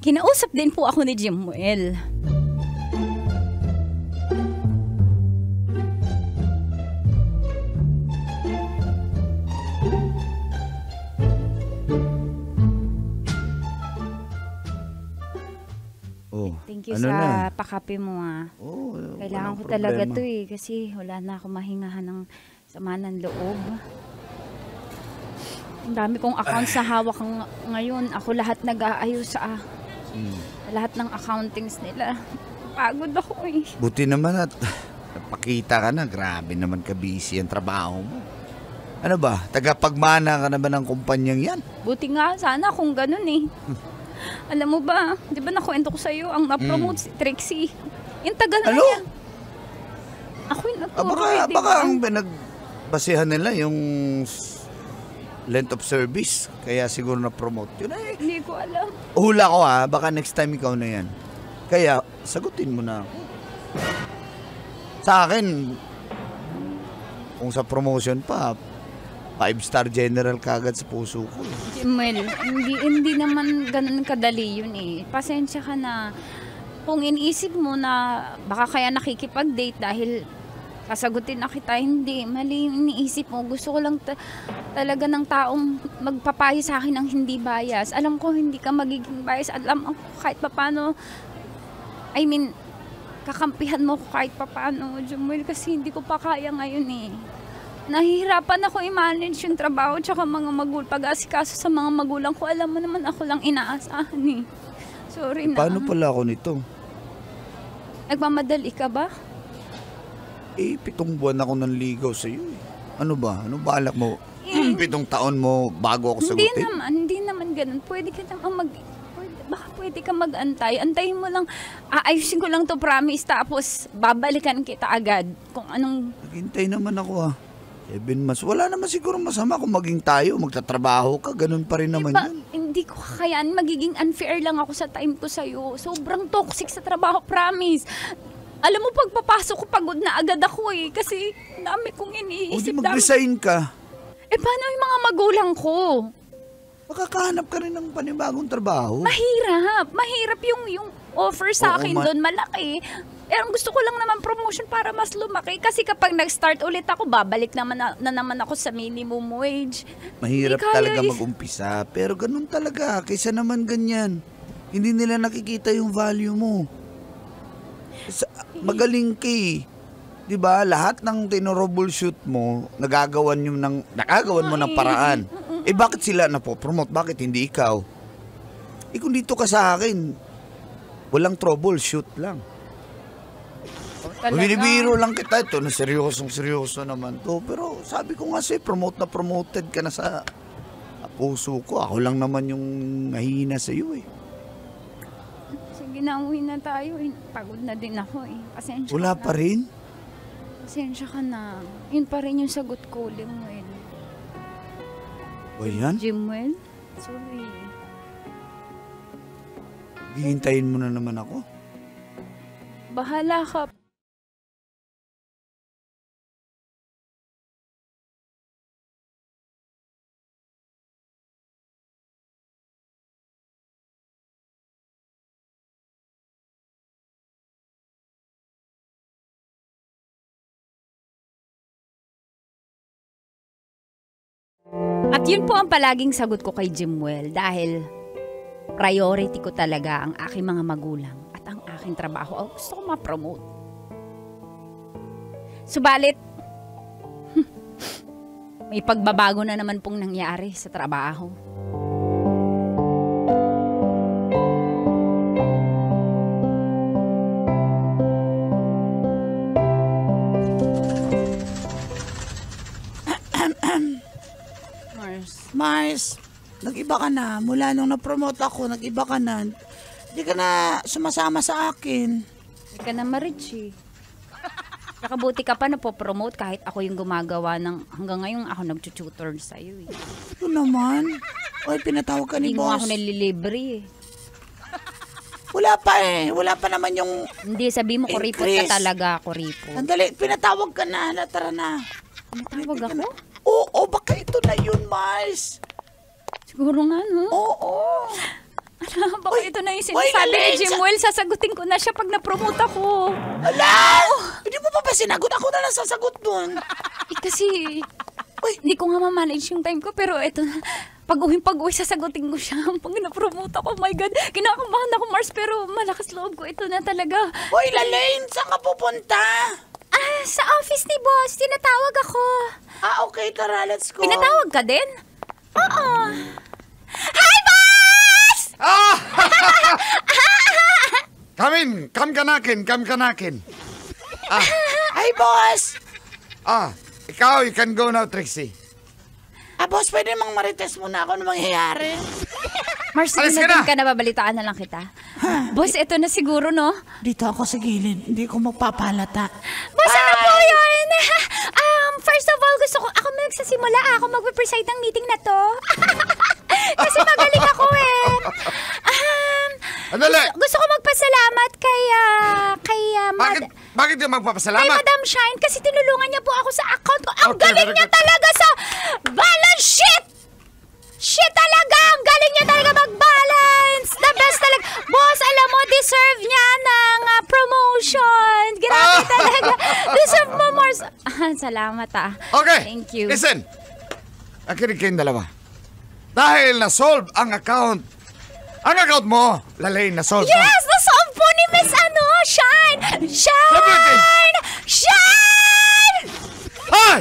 Kinausap din po ako ni Jimuel. Thank you sa pakape mo, Kailangan ko talaga to kasi wala na ako mahingahan ng sama ng loob. Ang dami kong accounts na hawak ngayon. Ako lahat nag-aayos sa lahat ng accountings nila. Pagod ako Buti naman at napakita ka na. Grabe naman ka-busy ang trabaho mo. Ano ba? Tagapagmana ka na ba ng kumpanyang yan? Buti nga sana kung ganun Alam mo ba, di ba nakwento ko sa'yo, ang na-promote si Trixie. Yung tagal na yan. Ako yung nagturo Baka ang pinagbasihan nila yung length of service. Kaya siguro na-promote yun Hindi ko alam. Hula ko baka next time ikaw na yan. Kaya sagutin mo na ako. Sa akin, kung sa promotion pa, 5-star general kagad sa puso ko. Jimuel, hindi naman ganun kadali yun Pasensya ka na. Kung iniisip mo na baka kaya nakikipag-date dahil sasagutin na kita, hindi. Mali yung iniisip mo. Gusto ko lang talaga ng taong magpapayo sa akin ng hindi bias. Alam ko hindi ka magiging bias. Alam ko kahit paano, kakampihan mo ko kahit papaano, Jumuel, kasi hindi ko pa kaya ngayon eh. Nahihirapan ako i-manage yung trabaho tsaka mga pag-asikaso sa mga magulang ko. Alam mo naman ako lang inaasahan eh. Sorry na. Paano pala ako nito? Nagmamadali ka ba? 7 buwan ako nanligaw sa iyo. Ano ba? Ano balak mo? 7 taon mo bago ako sagutin? Hindi naman ganun. Pwede ka naman pwede ka mag-antay. Antayin mo lang. Aayusin ko lang to, promise. Tapos babalikan kita agad. Kung anong... Naghintay naman ako 7 months. Wala naman siguro masama kung maging tayo, magtatrabaho ka. Ganun pa rin naman yun. Hindi ko kakayaan. Magiging unfair lang ako sa time ko sa'yo. Sobrang toxic sa trabaho, promise. Alam mo, pagpapasok ko, pagod na agad ako eh. Kasi dami kong iniisip. O di mag-resign ka. Paano yung mga magulang ko? Makakahanap ka rin ng panibagong trabaho. Mahirap yung offer sa akin doon, malaki. Ang gusto ko lang naman promotion para mas lumaki. Kasi kapag nag-start ulit ako, babalik naman na naman ako sa minimum wage. Mahirap talaga mag-umpisa. Pero ganun talaga. Kaysa naman ganyan. Hindi nila nakikita yung value mo. Magaling ka eh. Diba? Lahat ng tinroubleshoot mo, nagagawan mo ng paraan. Bakit sila napopromote? Bakit hindi ikaw? Kung dito ka sa akin, walang troubleshoot lang. Binibiro lang kita. Ito na seryoso naman to. Pero sabi ko nga sa'yo, promoted ka na sa puso ko. Ako lang naman yung nahihina sa'yo eh. Sige na, uwi na tayo eh. Pagod na din ako eh. Pasensya Wala ka pa rin? Pasensya ka na. Yun pa rin yung sagot ko, Limuel. O yan? Jimuel? Sorry. Hihintayin mo na naman ako? Bahala ka. At yun po ang palaging sagot ko kay Jimuel dahil priority ko talaga ang aking mga magulang at ang aking trabaho. Gusto ko ma-promote. Subalit, may pagbabago na naman pong nangyari sa trabaho. Mars, nag-iba ka na. Mula nung na-promote ako, nag-iba ka na. Hindi ka na sumasama sa akin. Hindi ka na ma-rich eh. Nakabuti ka pa na po-promote kahit ako yung gumagawa ng... Hanggang ngayon ako nag-tutor sa'yo eh. Ito naman. Oy, pinatawag ka ni Hindi mo boss. ako nililibre eh. Wala pa eh. Wala pa naman yung... Hindi, sabi mo kuripot ka talaga, kuripot. Sandali, pinatawag ka na. Tara na. Tawag ako? Oo, baka ito na yun, Mars. Siguro nga, no? Oo. Baka ito na yung sinasabi ni Jimuel. Sasagutin ko na siya pag na-promote ako. Ala! Hindi mo pa sinagot? Ako na lang sasagot dun. Kasi, hindi ko nga ma-manage yung time ko. Pero ito na, pag-uwi, sasagutin ko siya. Pag na-promote ako, oh my God. Kinakabahan ako, Mars, pero malakas loob ko. Ito na talaga. Hoy, Lalaine, saan ka pupunta? Sa office ni boss. Tinatawag ako. Okay, tara, let's go. Pinatawag ka din? Oo. Hi, boss! Come kanakin. Hi, boss. Ikaw, you can go now, Trixie. Boss, pwede mang marites mo na ako ano mangyayari. Mars, sige na din ka na, babalitaan na lang kita. Boss, ito na siguro, no? Dito ako sa gilid, hindi ko magpapalata. Boss, ano po yun? First of all, ako magsasimula. Ako mag-preside ng meeting na to. Kasi magaling ako eh. Gusto ko magpasalamat kay Bakit yung magpapasalamat? Kay Madam Shine kasi tinulungan niya po ako sa account ko. Ang galing niya talaga sa balance sheet! Shit talaga! Ang galing niya talaga mag-balance! The best talaga. Boss, alam mo, deserve niya ng promotion. Grabe talaga. Deserve mo more. Salamat Okay. Thank you. Listen. Nakinig kayong dalawa. Dahil na-solve ang account mo, Lalaine, na-solve Yes! Na-solve po ni Miss Shine! Sabi! Shine! Shine! Ay!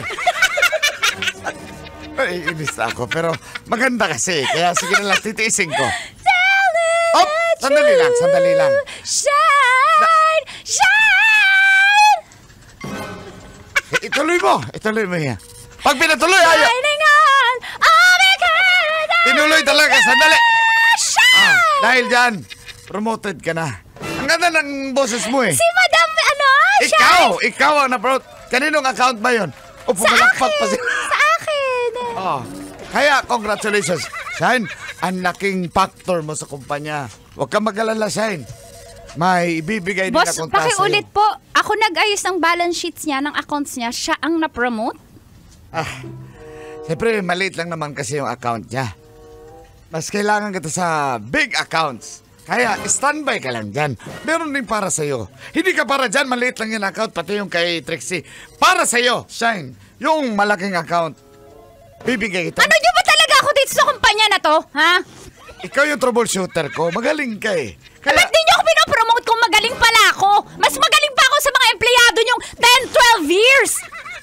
Ay, inis na ako, pero maganda kasi. Kaya sige na lang, titiisin ko. Oh, sandali lang, sandali lang. Shine! Shine! Ituloy mo yan. Pag pinatuloy, ayaw. Shining on! Oh my God! Tinuloy talaga, sandali. Shine! Dahil dyan, promoted ka na. Ang ganda ng boses mo eh. Si Madam, ano? Ikaw ang na-promote. Kaninong account ba yun? O pumalakpak pa siya. Sa akin! Oh, kaya congratulations. Shine, ang laking factor mo sa kumpanya. Huwag kang mag-alala, Shine. May ibibigay din Boss, akong task sa'yo. pakiulit po. Ako nag-ayos ng balance sheets niya, ng accounts niya. Siya ang na-promote? Siyempre, maliit lang naman kasi yung account niya. Mas kailangan kita sa big accounts. Kaya, standby ka lang dyan. Meron din para sa'yo. Hindi ka para dyan, maliit lang yung account, pati yung kay Trixie. Para sa'yo, Shine, yung malaking account. Bibigay kita. Ano niyo ba talaga ako dito sa kumpanya na to? Ha? Ikaw yung troubleshooter ko. Magaling ka eh. Kaya, Ba't di niyo ako pinopromote kung magaling pala ako? Mas magaling pa ako sa mga empleyado niyong 10, 12 years.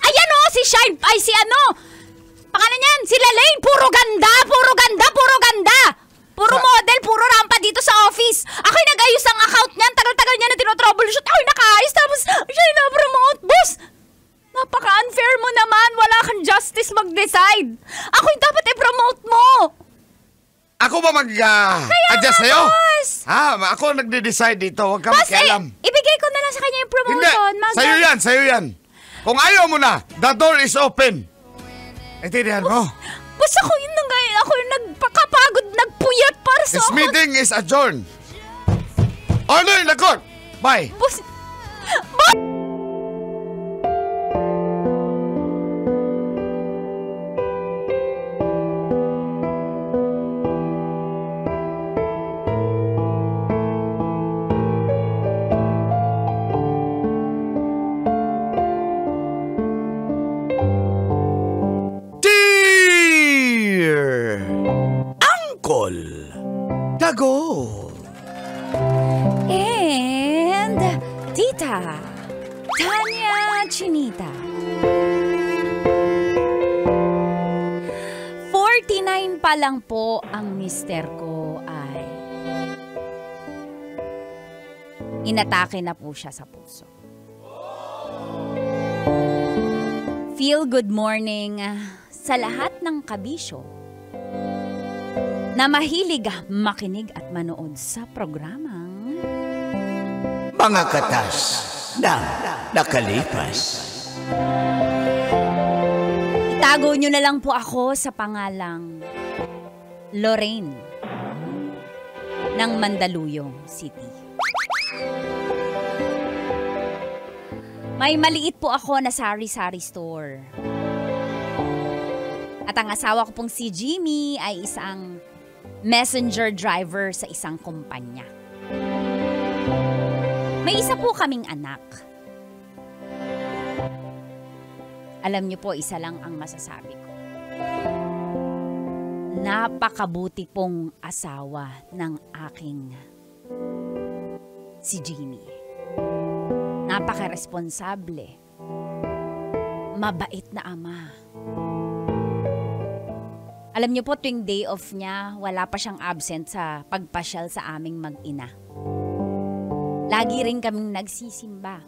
Ayan o, si Shine, ay si ano. Pangalan niyan, si Lalaine. Puro ganda, puro ganda, puro ganda. Puro model, puro rampa dito sa office. Ako'y nag-ayos ang account niyan. Tagal-tagal niya na tinotroubleshoot. Ako'y nakaayos, tapos siya yung na-promote. Boss, napaka-unfair mo naman. Wala kang justice mag-decide. Ako'y dapat i-promote mo. ako ba mag-adjust sa'yo? boss. Ako ang nagde-decide dito. Huwag ka Boss, makialam. ibigay ko na lang sa kanya yung Hindi, promotion. sa'yo yan. Kung ayaw mo na, the door is open. Intindihan mo? Boss, ako yun na ngayon. Ako yung nagpakapagod, nagpuyat para sa This ako. meeting is adjourned. Order in the court. Bye. Boss, Dear Uncle Dago. and Tita Tanya Chinita. 49 pa lang po ang mister ko ay inatake na po siya sa puso. Feel good morning sa lahat ng kabisyo na mahilig makinig at manood sa programang Mga katas na nakalipas. itago nyo na lang po ako sa pangalang Lorraine ng Mandaluyong City. May maliit po ako na sari-sari store. At ang asawa ko pong si Jimmy ay isang messenger driver sa isang kumpanya. May isa po kaming anak. Alam niyo po, isa lang ang masasabi ko. Napakabuti pong asawa ng aking si Jimmy. Napakaresponsable. Mabait na ama. Alam niyo po, tuwing day off niya, wala pa siyang absent sa pagpasyal sa aming mag-ina. Lagi rin kaming nagsisimba.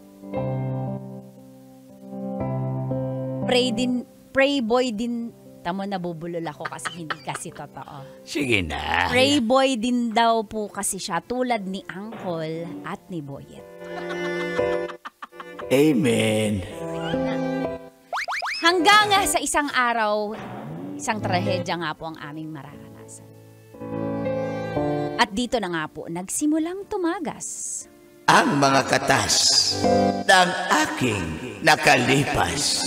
Pray boy din. Tamo, nabubulol ako kasi hindi kasi totoo. Sige na. Pray boy din daw po kasi siya tulad ni Uncle at ni Boyet. Amen. Hanggang sa isang araw, isang trahedya nga po ang aming mararanasan. At dito na nga po, nagsimulang tumagas. Ang mga katas ng aking nakalipas.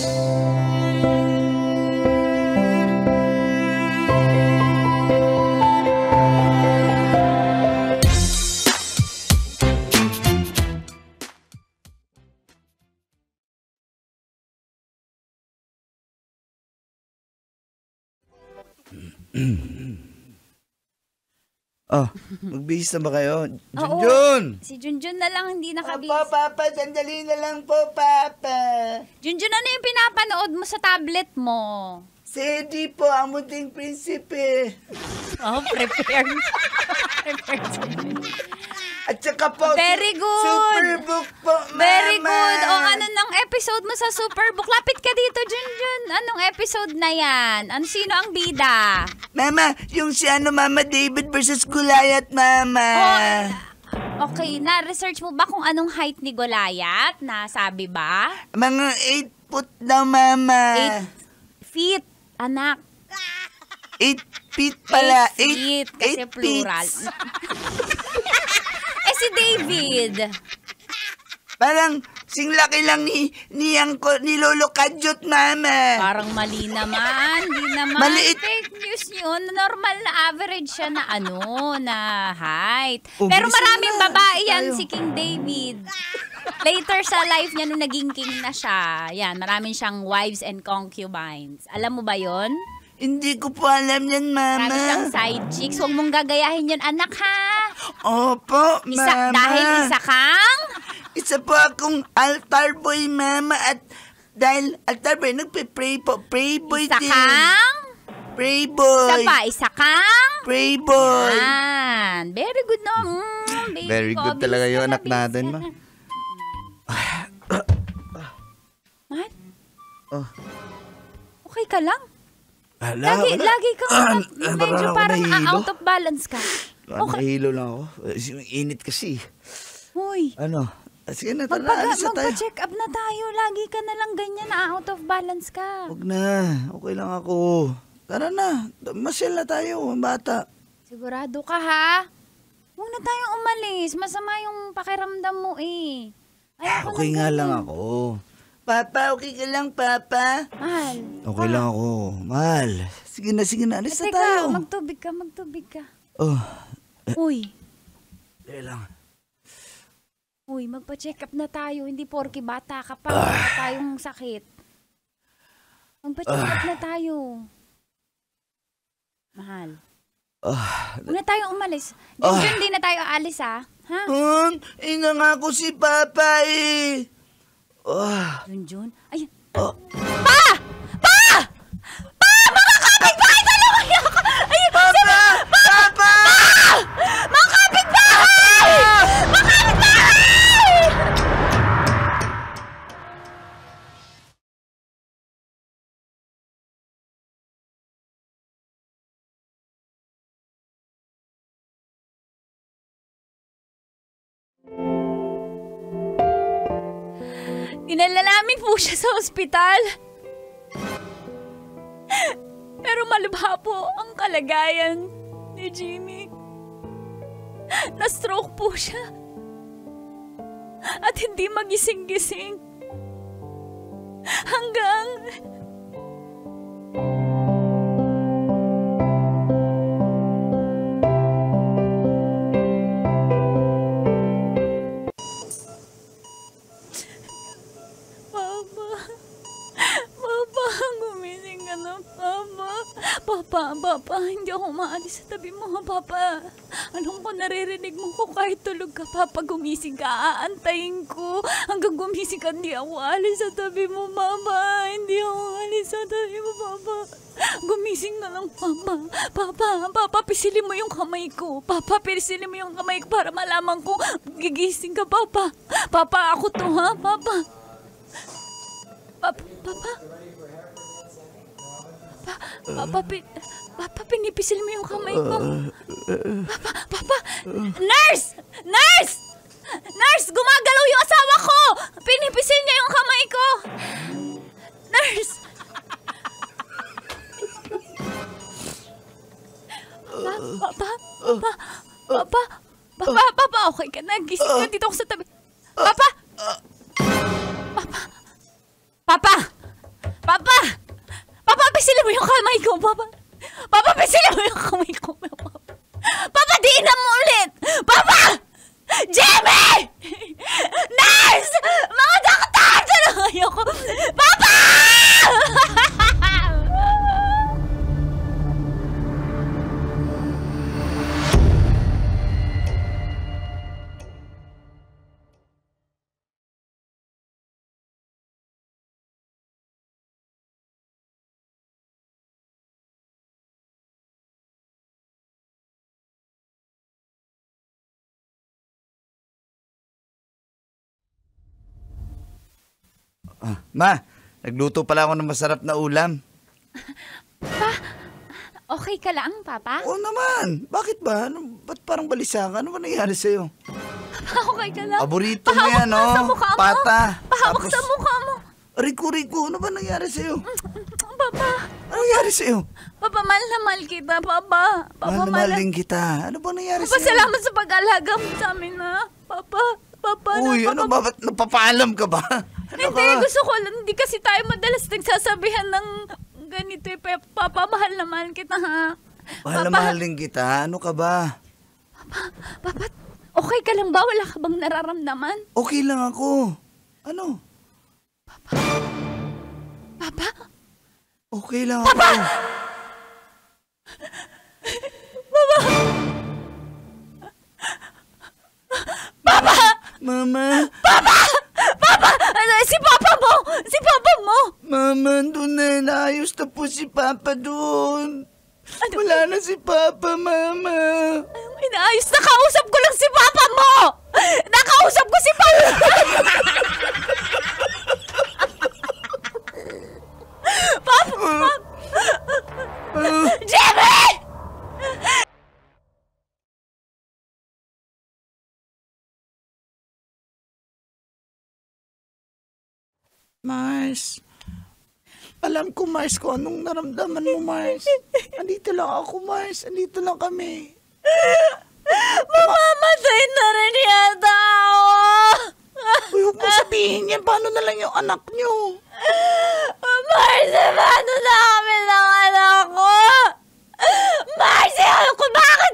Oh, magbihis na ba kayo? Oo. Junjun! Si Junjun na lang hindi nakabis. Papa, sandali na lang po, Papa. Junjun, ano yung pinapanood mo sa tablet mo? Si Eddie po, ang munting prinsipe. Oh, prepared. At saka po, Very good. Superbook po, Mama. Very good. O ano nang episode mo sa Superbook? Lapit ka dito, Junjun. Anong episode na yan? Sino ang bida? Mama, yung si Mama David versus Goliath, Mama. Okay, na-research mo ba kung anong height ni Goliath? Nasabi ba? Mga 8 foot daw, Mama. 8 feet, anak. 8 feet pala. 8 feet, kasi plural. Si David. Parang sing laki lang ni Lolo Kadyot, Mama. Parang mali naman. Di naman. Maliit. Fake news yun. Normal na average siya na na height. Oh, Pero bilisan maraming na. babae yan Tayo. si King David. Later sa life niya nung naging king na siya. Yan, maraming siyang wives and concubines. Alam mo ba yon? Hindi ko po alam yan, Mama. Marami siyang side chicks. Huwag mong gagayahin yun, anak, ha? Opo, Mama. Dahil isa kang? Isa po akong altar boy, Mama. At dahil altar boy, nagpe-pray po. Pray boy Isa din. kang? Pray boy. Isa kang? Pray boy. Yan. Very good, no? Baby Very ko, good talaga bilis yung ka na, anak natin, bilis ma. ka na. What? Oh. Okay ka lang? Lagi kang medyo parang out of balance ka. Nahihilo lang ako. Yung init kasi. Huy. Sige na, tara, alis na tayo. Magpa-check up na tayo. Lagi ka na lang ganyan na out of balance ka. Huwag na. Okay lang ako. Tara na. Masyal na tayo, ang bata. Sigurado ka, ha? Huwag na tayong umalis. Masama yung pakiramdam mo, eh. Ayoko Okay na nga ganyan. lang ako. Papa, okay ka lang, Papa? Mahal. Okay lang ako. Mahal. Sige na. Alis na tayo. Teka, magtubig ka. Oh, Uy. dahil lang. Uy, magpa-check up na tayo. Hindi porke bata ka pa. Wala tayong sakit. Magpa-check up na tayo. Mahal. Huwag na tayong umalis. Diyan din na tayo aalis, ha? Ha? Inangako si Papa eh. Junjun? Ayun. Pa! Mga kapitbahay! Tulungan niyo ako! Ayun! Papa! Mga kapitbahay! Mga kapitbahay! Dinala namin po siya sa ospital. Pero malubha po ang kalagayan ni Jimmy. Na-stroke po siya. At hindi magising-gising. Hanggang... gumising ka na, Papa, hindi ako maalis sa tabi mo, ha, Papa. Anong ko naririnig mo ko kahit tulog ka, Papa, gumising ka, aantayin ko. Hanggang gumising ka, hindi ako alis sa tabi mo, Papa. Hindi ako alis sa tabi mo, Papa. Gumising na lang, Papa, pisilin mo yung kamay ko. Papa, pisilin mo yung kamay ko para malaman ko gigising ka, Papa. Papa, ako to, ha, Papa. Papa, pinipisil mo yung kamay ko. Papa, Nurse! Gumagalaw yung asawa ko! Pinipisil niya yung kamay ko! Nurse! Papa, okay ka na. Gising ka dito ako sa tabi. Papa, pisilin mo yung kamay ko, Papa, pisilin mo yung kamay ko, Papa, diinan mo ulit! Papa! Jimmy! Nurse! Mga doktor! Tulungan niyo ko! Papa! Ma, nagluto pala ako ng masarap na ulam. Okay ka lang, Papa? Oo naman. Bakit ba? Ba't parang balisa ka? Ano ba nangyari sa'yo? Okay ka lang? Paborito mo yan, Pahawak sa mukha mo. Pata. Pahawak Tapos, sa mukha mo. Rico, ano ba nangyari sa'yo? Papa, Ano nangyari sa'yo? Papa, mahal na mahal kita, Papa. Papa, Mahal na mahal din kita. Ano ba nangyari Papa, sa'yo? salamat sa pag-alaga mo sa amin, ha? Papa, Uy, ano ba? Ba't napapaalam ka ba? Ano Hindi, ka? gusto ko lang. Hindi kasi tayo madalas nagsasabihan ng ganito, eh. Papa, mahal na mahal kita, ha? Mahal na mahal din kita. Ano ka ba? Papa, okay ka lang ba? Wala ka bang nararamdaman? Okay lang ako. Ano? Papa? Okay lang ako. Mama! Ano, si Papa mo! Si Papa mo! Mama, doon na. Naayos na po si Papa doon. Ano? Wala na si Papa, Mama. Anong inaayos? Nakausap ko lang si Papa mo! Nakausap ko si Papa! Papa! Jimmy! Mars. Alam ko, Mars, kung anong naramdaman mo, Mars. Andito lang ako, Mars. Andito lang kami. Mamamatay na rin yata ako! Uy, huwag mo sabihin yan. Paano na lang yung anak nyo? Marcy, paano na kami ng anak ko? Marcy, alam ko bakit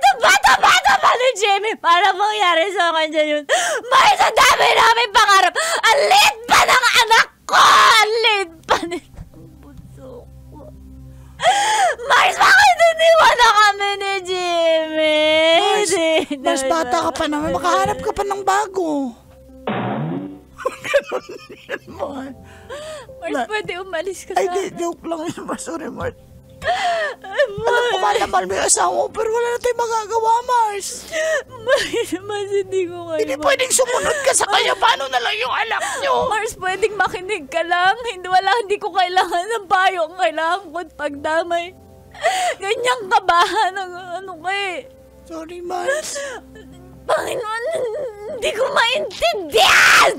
ang bata-bata pa ni Jimmy para mangyari sa kanya yun? Marcy, ang dami namin pangarap. Ang liit pa ng anak ko! Ang liit pa nitong bunso ko. Marcy, bakit iniwan na kami ni Jimmy? Mars, bata ka pa naman. Makahanap ka pa ng bago. Ganun yan, Mars. Mars, pwede umalis ka Ay, sa... di, joke lang yun, Mars. Sorry, Mars. Alam ko, mahal na mahal mo yung asawa mo, pero wala na tayong magagawa, Mars. Mars, hindi ko kayo... Hindi pwedeng sumunod ka sa kanya. Paano na lang yung anak nyo? Mars, pwedeng makinig ka lang. Hindi ko kailangan ng payo. Ang kailangan ko pagdamay. Ganyang kabahan ang ano ko eh. Sorry, Mars. Panginoon, hindi ko maintindihan!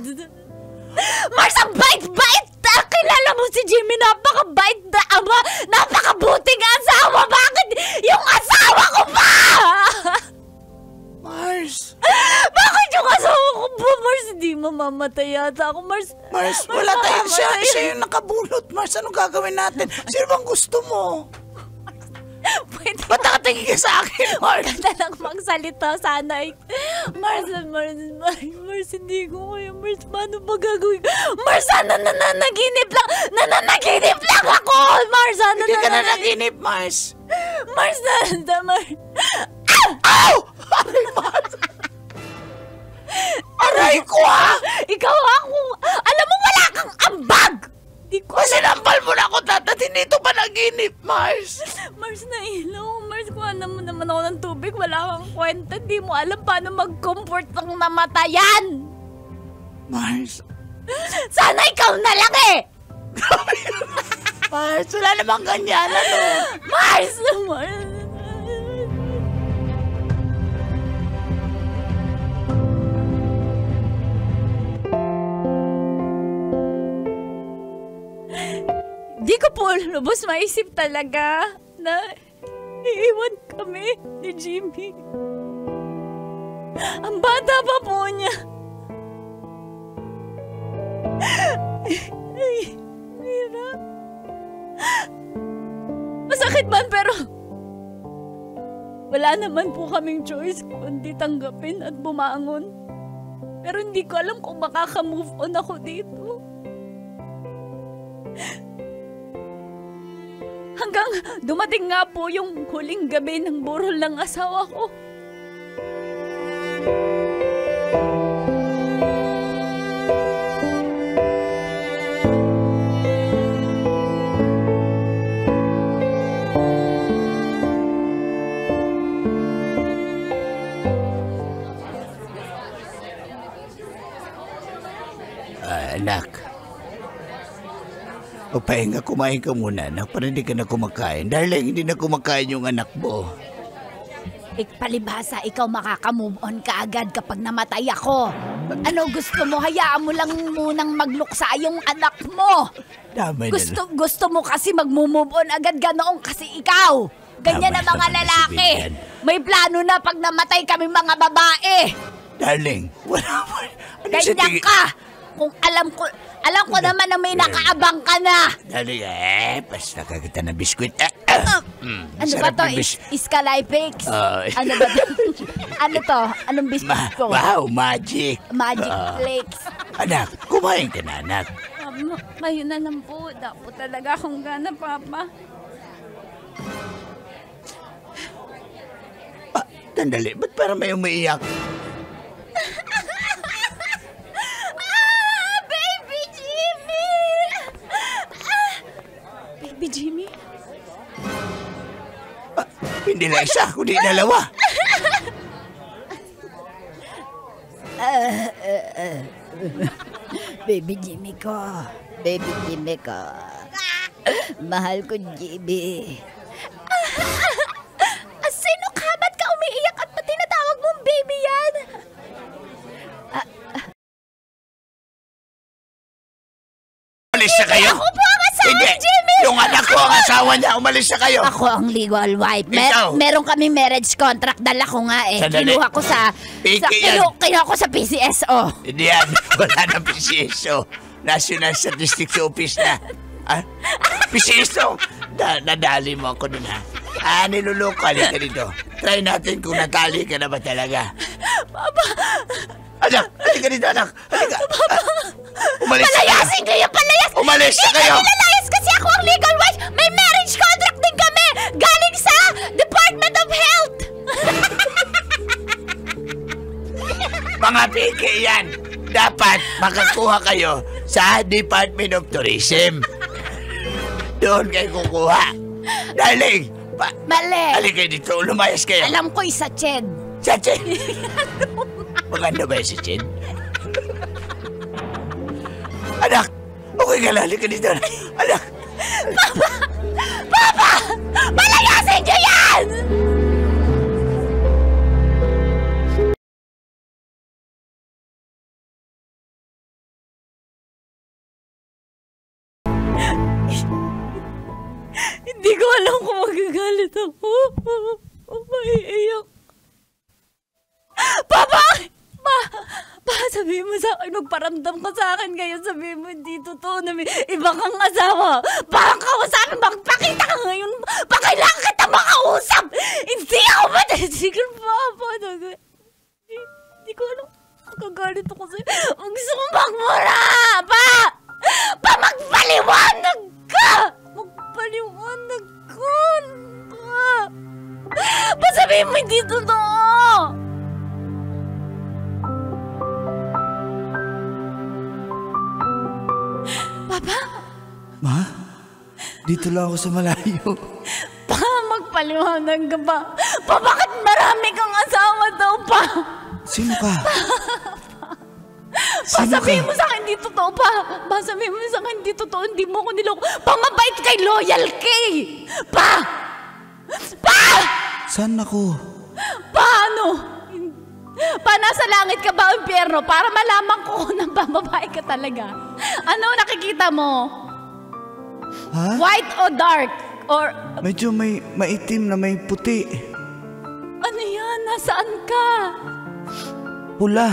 Mars, ang bait-bait! Kilala mo si Jimmy, napakabait na ama, napakabuting asawa! Bakit yung asawa ko ba? Mars. Bakit yung asawa ko ba, Mars? Hindi mamamatay yata ako, Mars. Mars, wala tayong siya yung nakabulot, Mars. Anong gagawin natin? Sino bang gusto mo? Pwede Ba't nakatingin ka sa akin, Mars? ka na lang magsalita sana. Mars, hindi ko kaya. Mars, paano ba gagawin? Mars, nananaginip lang ako! Mars, Hindi ka na naginip, Mars. Mars, Mars. Ow! Aray, Mars. Aray ko, ha? Ikaw ako. Alam mo, wala kang ambag! Di ko Kasi nampal mo na ako, tatat. Hindi ito pa naginip, Mars. Mars, nailaw. Mars, kuhanan mo naman ako ng tubig. Wala kang kwenta. Di mo alam paano mag-comfort ng namatayan. Mars. Sana ikaw na lang eh! Mars, wala namang ganyan, ano? Mars! Mars! Di ko po lubos maisip talaga na iiwan kami ni Jimmy. Ang bata pa po niya. Ay, hirap. Masakit man pero wala naman po kaming choice kundi tanggapin at bumangon. Pero hindi ko alam kung makaka-move on ako dito. Hanggang dumating nga po yung huling gabi ng burol ng asawa ko. Anak, O pahinga, kumain ka muna, anak, para hindi ka na kumakain. Darling, hindi na kumakain yung anak mo. Palibhasa, ikaw makaka-move on ka agad kapag namatay ako. Ano gusto mo? Hayaan mo lang munang magluksa yung anak mo. Damay na Gusto mo kasi mag-move on agad, ganoon kasi ikaw. Ganyan Tama na mga naman si lalaki. Vivian. May plano na pag namatay kami mga babae. Darling, wala mo. Ano sa Ganyan tingin- ka. Kung alam ko naman na may nakaabang ka na. Darling, basta kakita ng biskwit. Ano ba sarap to? ng bis- Iscalipix? Ah. Ano ba to? Ano to? Anong biscuit ko? Wow, magic. Magic Ah. flakes. Anak, kumain ka na, anak. Ngayon na lang po. Dapo talaga akong gana, Papa. Tandali, ba't parang may umiiyak? Baby Jimmy! Baby Jimmy? Hindi na isa, kundi dalawa. Baby Jimmy ko. Baby Jimmy ko. Mahal ko, Jimmy. Sino ka? Ba't ka umiiyak at ba't tinatawag mong baby yan? Umalis na kayo? Ako po ang asawa, Hindi, Jimmy! yung anak ko ang asawa niya, umalis na kayo. Ako ang legal wife. Ikaw? Meron kami marriage contract. Dala ko nga eh. Sandali. Kinuha ko sa Piki yan. kinuha ko sa PCSO. Hindi yan, wala na PCSO. National Statistics Office na. Ah, PCSO, nadali mo ako dun ha. Niluloko, halika dito. Try natin kung natali ka na ba talaga. Papa! Anak, halika dito, anak. Halika. Umalis na kayo. Palayasin kayo! Palayas! Umalis na kayo! Hindi lalayas kasi ako ang legal wife! May marriage contract din kami! Galing sa Department of Health! Mga piki yan. Dapat makakuha kayo sa Department of Tourism. Doon kayo kukuha. Darling, Mali! halika dito. Lumayas kayo. Alam ko isa, Ched. Sa Chin. Maganda ba yung si Chin? Anak, okay ka lang. Halika dito. Anak. Papa! Palayasin niyo yan! Hindi ko alam kung magagalit ako. Maiiyak. Papa! Sabihin mo sa akin, magparamdam ka sa akin ngayon. Sabihin mo, hindi totoo na may iba kang asawa. Parang kausapin, magpakita ka ngayon. Pakailangan kita makausap. Hindi ako matisigil, Papa. Hindi ko alam. Magagalit ako sa'yo. Ang gusto ko magmura. Magpaliwanag ka. Magpaliwanag ka. Sabihin mo, hindi totoo. Papa? Ma? Dito lang ako sa malayo. Magpaliwanag ka ba? Bakit marami kang asawa daw pa? Sino ka? Sabihin mo sa akin, hindi totoo pa. Sabihin mo sa akin, hindi totoo. Hindi mo ako niloko. Mabait kay loyal kay. Saan ako? Paano? Nasa langit ka ba o impyerno? Para malaman ko kung babae ka talaga. Ano nakikita mo? Ha? White o dark? Or Medyo may maitim na may puti. ano yan? Nasaan ka? Pula.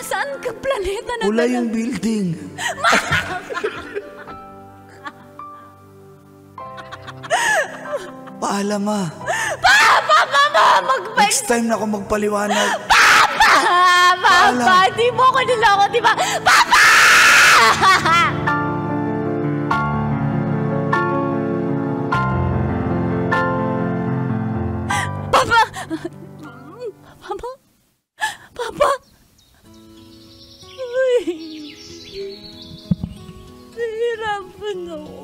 Saan ka planeta na Pula ganun? yung building. Paalam ma. Next time na ako magpaliwanag. Papa! Di mo ko niloko, di ba? Papa! Papa! Papa! Papa! Ay! Nahihirapan ako.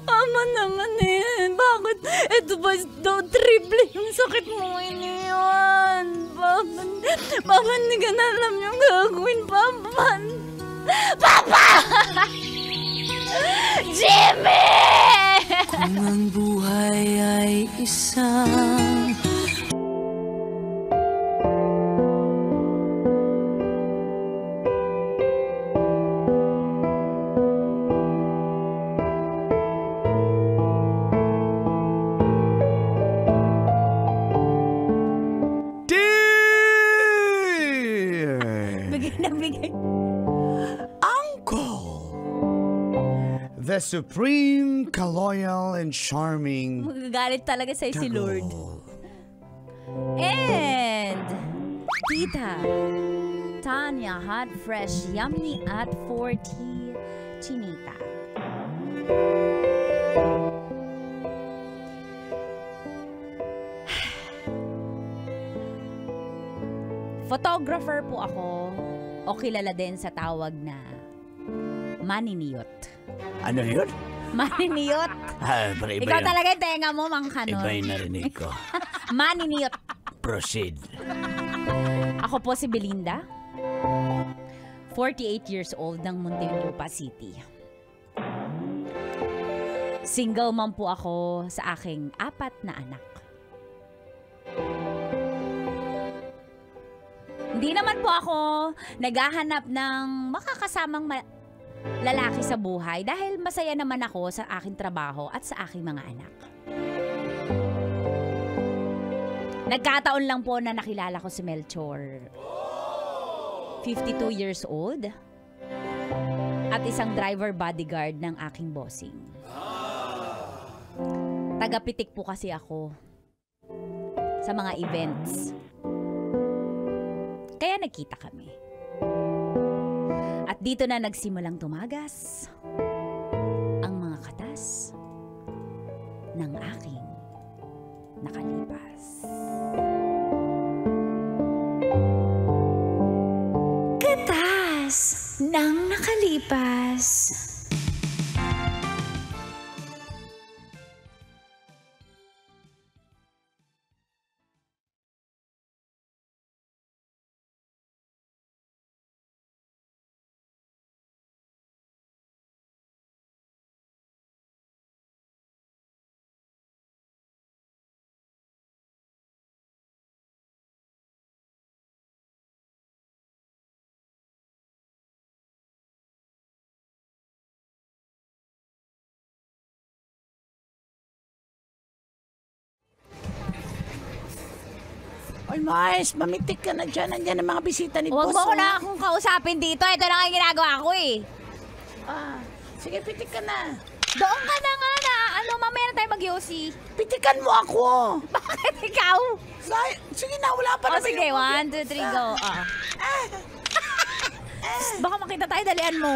Mama naman eh. Bakit? Ito ba daw triple yung sakit mo iniwan? Bakit? Hindi ka na alam yung gagawin, Papa. Papa! Jimmy! Kung ang buhay ay isang Bigay na bigay. Uncle! The supreme, ka-loyal, and charming Magagalit talaga sa'yo si Lord. And Tita Tanya, hot, fresh, yummy at 40 Chinita. Photographer po ako o kilala din sa tawag na maniniyot. Ano yun? Maniniyot. Pero iba Ikaw yun. talaga yung tenga mo, Mang Kanon. Iba yung narinig ko. Maniniyot. Proceed. Ako po si Belinda, 48 years old ng Muntinlupa City. Single mom po ako sa aking 4 na anak. Hindi naman po ako naghahanap ng makakasamang lalaki sa buhay dahil masaya naman ako sa aking trabaho at sa aking mga anak. Nagkataon lang po na nakilala ko si Melchor. 52 years old at isang driver bodyguard ng aking bossing. Tagapitik po kasi ako sa mga events. Kaya nagkita kami. At dito na nagsimulang tumagas ang mga katas ng aking nakalipas. katas ng nakalipas. Ay, Mais, mamitik ka na dyan. Nandiyan ang mga bisita ni Huwag Boss. mo ko na akong kausapin dito. Ito lang ang ginagawa ko eh. Sige, pitik ka na. Doon ka na nga na. Ano, mamaya na tayo mag-yosi. Pitikan mo ako. Bakit ikaw? Sige na, wala pa O naman sige, yung- 1, 2, 3, go. Baka makita tayo, dalian mo.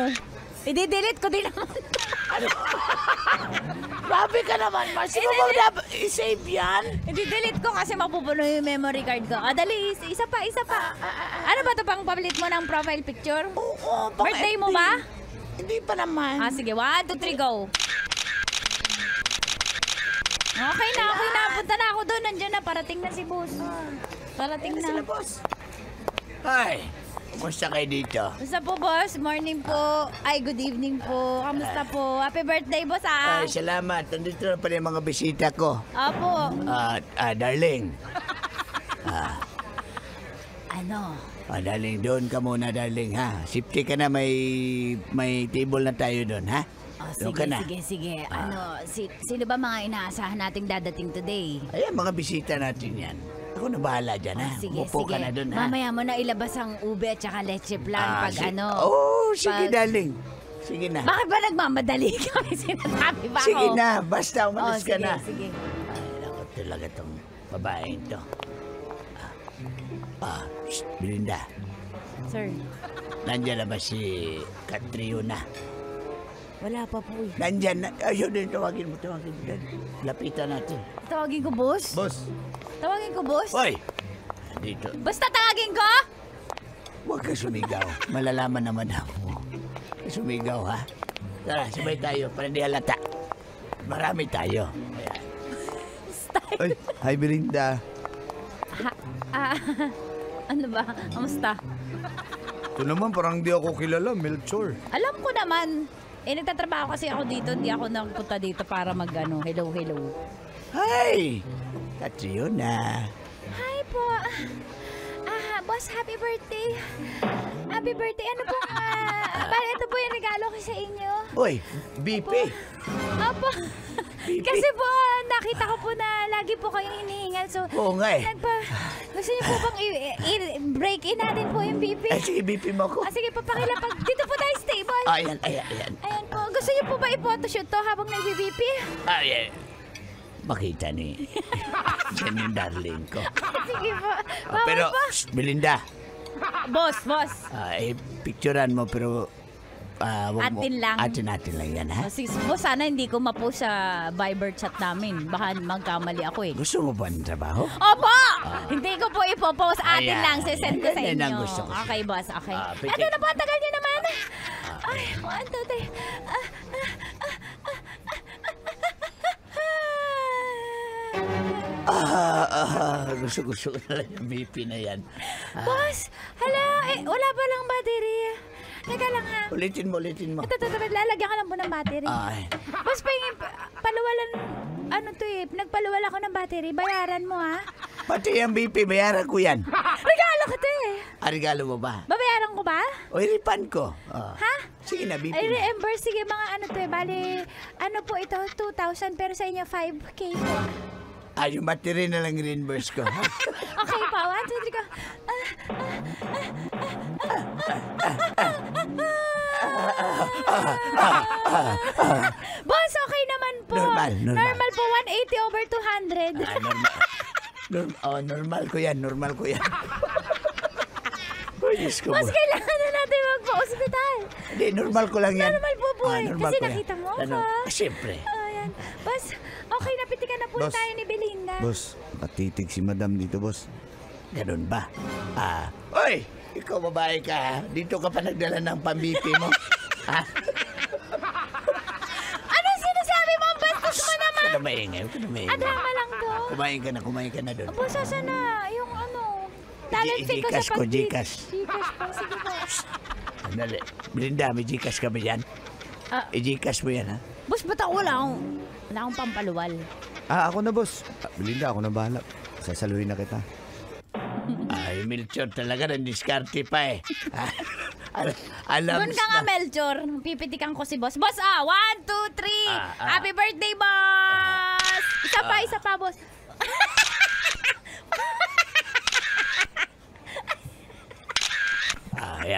I-delete ko din naman. Grabe ka naman, Mars. Sino ba dapat i-save yan? I-delete ko kasi mapupuno yung memory card ko. Dali, isa pa. Ano ba ito pang papalit mo ng profile picture? Oo, pang Birthday mo FB. ba? Hindi pa naman. Sige, 1, 2, 3, go. Okay na. Punta na ako doon. Nandiyan na. Parating na si boss. Parating Sila, na. boss. Hi! Kumusta kayo dito? Kamusta po, boss? Morning po. Ay, good evening po. Kamusta po? Happy birthday, boss, Ay, salamat. Nandito na pala yung mga bisita ko. Apo. Darling. Ano? Darling, doon ka muna, darling, ha? Safety ka na, may table na tayo doon, ha? Doon ka na. Sige. Ano, sino ba mga inaasahan nating dadating today? Ayan, mga bisita natin yan. Ako na bahala dyan, ha? Sige. Upo ka na doon, ha? Mamaya mo na ilabas ang ube at saka leche plan pag ano. Sige, darling. Sige na. Bakit ba nagmamadali ka? May sinasabi ba ako? Sige na, basta umalis ka sige, na. Sige. Ay, naku, talaga tong babaeng to. Belinda, Sir, nandyan na ba si Catriona? wala pa po eh. Nandyan na. Ayun din, tawagin mo. Lapitan natin. Tawagin ko, boss? Boss. Tawagin ko, boss? Hoy! Dito. Basta tawagin ko? Huwag ka sumigaw. Malalaman naman ako. Sumigaw, ha? Tara, sabay tayo para di halata. Marami tayo. Ayan. Ay, hi, Belinda. Ano ba? Kamusta? Ito naman, parang di ako kilala, Melchor. Alam ko naman. Nagtatrabaho kasi ako dito. Hindi ako nagpunta dito para hello, hello. Hi! Catriona. Hi po. Boss, happy birthday. Happy birthday. Ano po? Ito po yung regalo ko sa inyo. Uy, BP. Opo. Kasi po, nakita ko po na lagi po kayong hinihingal. So, Oo nga eh. gusto niyo po bang break in natin po yung BP? Sige, BP mo ako. Sige po, pakilapag. Dito po tayo stable. Ayan. Ayan po. Gusto niyo po ba i-photoshoot to habang nag-BP? Ayan. Makita ni. Yan yung darling ko. Sige po. Pero, Belinda. Boss. Picturean mo, pero... wag mo- Atin lang. Atin lang yan, ha? Sige po, sana hindi ko ma-post sa Viber chat namin. Baka magkamali ako eh. Gusto mo ba ng trabaho? Opo! Hindi ko po ipopost. Atin Ayan. lang. Sisend ko sa Yan ang inyo. gusto ko. Okay, boss. Okay. Pwede. Ito na po. Tagal niyo naman. Ay, 1, 2, 3. Gusto ko na lang yung BP na yan. Boss, hala, wala pa lang battery. Teka lang ha. Ulitin mo. Ito, lalagyan ka lang po ng battery. Ay. Boss, paluwalan, nagpaluwal ako ng battery. Bayaran mo ha. Pati yung BP, bayaran ko yan. Regalo ko to eh. Regalo mo ba? Babayaran ko ba? O, iripan ko. Ha? Sige na, BP. Ay, reimburse, sige mga bali, po ito, 2,000 pero sa inyo 5K po. Yung battery na lang reimburse ko. Okay pa, 1, 2, 3, go. Boss, okay naman po. Normal. Po, 180 over 200. Normal ko yan. Uy, Diyos ko. Boss, kailangan na natin magpa-hospital. Hindi, normal ko lang yan. Normal po, boy. Normal Kasi ko yan. nakita mo Ano? ako. Siyempre. Ayan. Boss, okay, napitikan na po Boss. tayo ni Belinda. Boss, matitig si madam dito, boss. Ganun ba? Uy, ikaw babae ka, ha? Dito ka pa nagdala ng pambipi mo. Ha? Ano sinasabi mo? Ang bastos mo naman. Huwag ka na maingay. Drama lang to. Kumain ka na doon. Boss, saan na? Yung talent fee ko sa Gcash ko, Gcash. Gcash po, sige po. Andali. Belinda, may Gcash ka ba yan? I-Gcash mo yan, ha? Boss, ba't ako wala akong pampaluwal? Ako na, boss. Belinda, ako na bahala. Sasaluhin na kita. Ay, Melchor talaga, nandiskarte pa eh. Alam Doon ka nga, Melchor. Pipitikan ko si boss. Boss, 1, 2, 3. Happy birthday, boss! Isa pa, boss.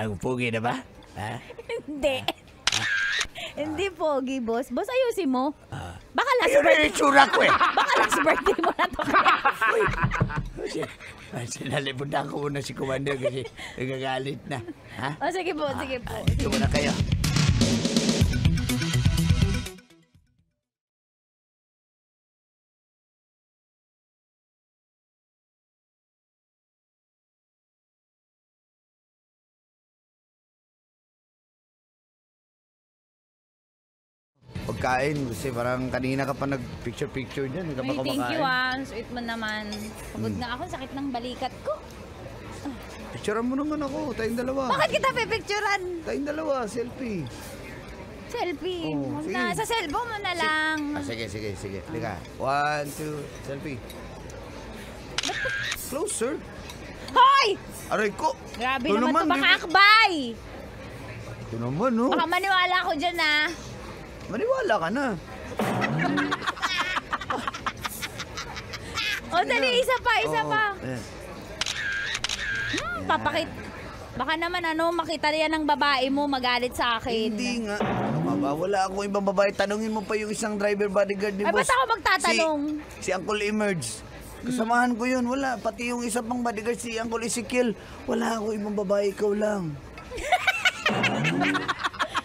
Ang pugi na ba? Ha? Hindi. Hindi pogi, boss. Boss, ayusin mo. Baka last Ayun na birthday. yung itsura ko eh. Baka last birthday mo na to. Sinalibutan ko muna si Commander kasi nagagalit na. Ha? Sige po, sige po. Ito muna kayo. Pagkain, kasi parang kanina ka pa nag-picture-picture dyan. Hindi ka pa Ay, thank you kumakain. Sweet mo naman. Pagod na ako, sakit ng balikat ko. Picturean mo naman ako, tayong dalawa. Bakit kita pipicturean? Tayong dalawa, selfie. Selfie. Oh, Huwag sige. na. Sa cellphone mo na lang. Sige. Lika. 1, 2, selfie. Closer. Hoy! Aray ko. Grabe Ito naman to. Baka di- akbay. Ito naman, oh. Baka maniwala ko dyan, Maniwala ka na. Dali. Isa pa. Ayan. Papakit. Baka naman makita yan ng babae mo, magalit sa akin. Hindi nga. Ano ba? Wala akong ibang babae. Tanungin mo pa yung isang driver bodyguard ni Ay, boss. ba't ako magtatanong? Si Uncle Emerge. Kasamahan ko yun. Wala. Pati yung isa pang bodyguard, si Uncle Ezekiel. Wala akong ibang babae. Ikaw lang.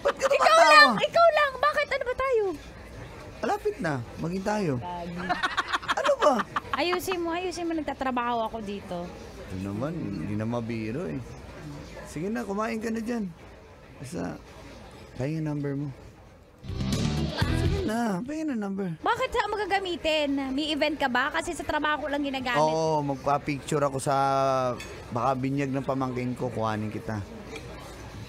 Ba't ka tumatawa? Ikaw lang. Bakit? Ano ba tayo? Malapit na. Maging tayo. Ano ba? Ayusin mo. Nagtatrabaho ako dito. Ito naman. Hindi na mabiro eh. Sige na. Kumain ka na dyan. Basta, pahingin number mo. Sige na. Pahingin na number. Bakit sa magagamitin? May event ka ba? Kasi sa trabaho ko lang ginagamit. Oo, magpa-picture ako sa baka binyag ng pamangkin ko, kuhanin kita.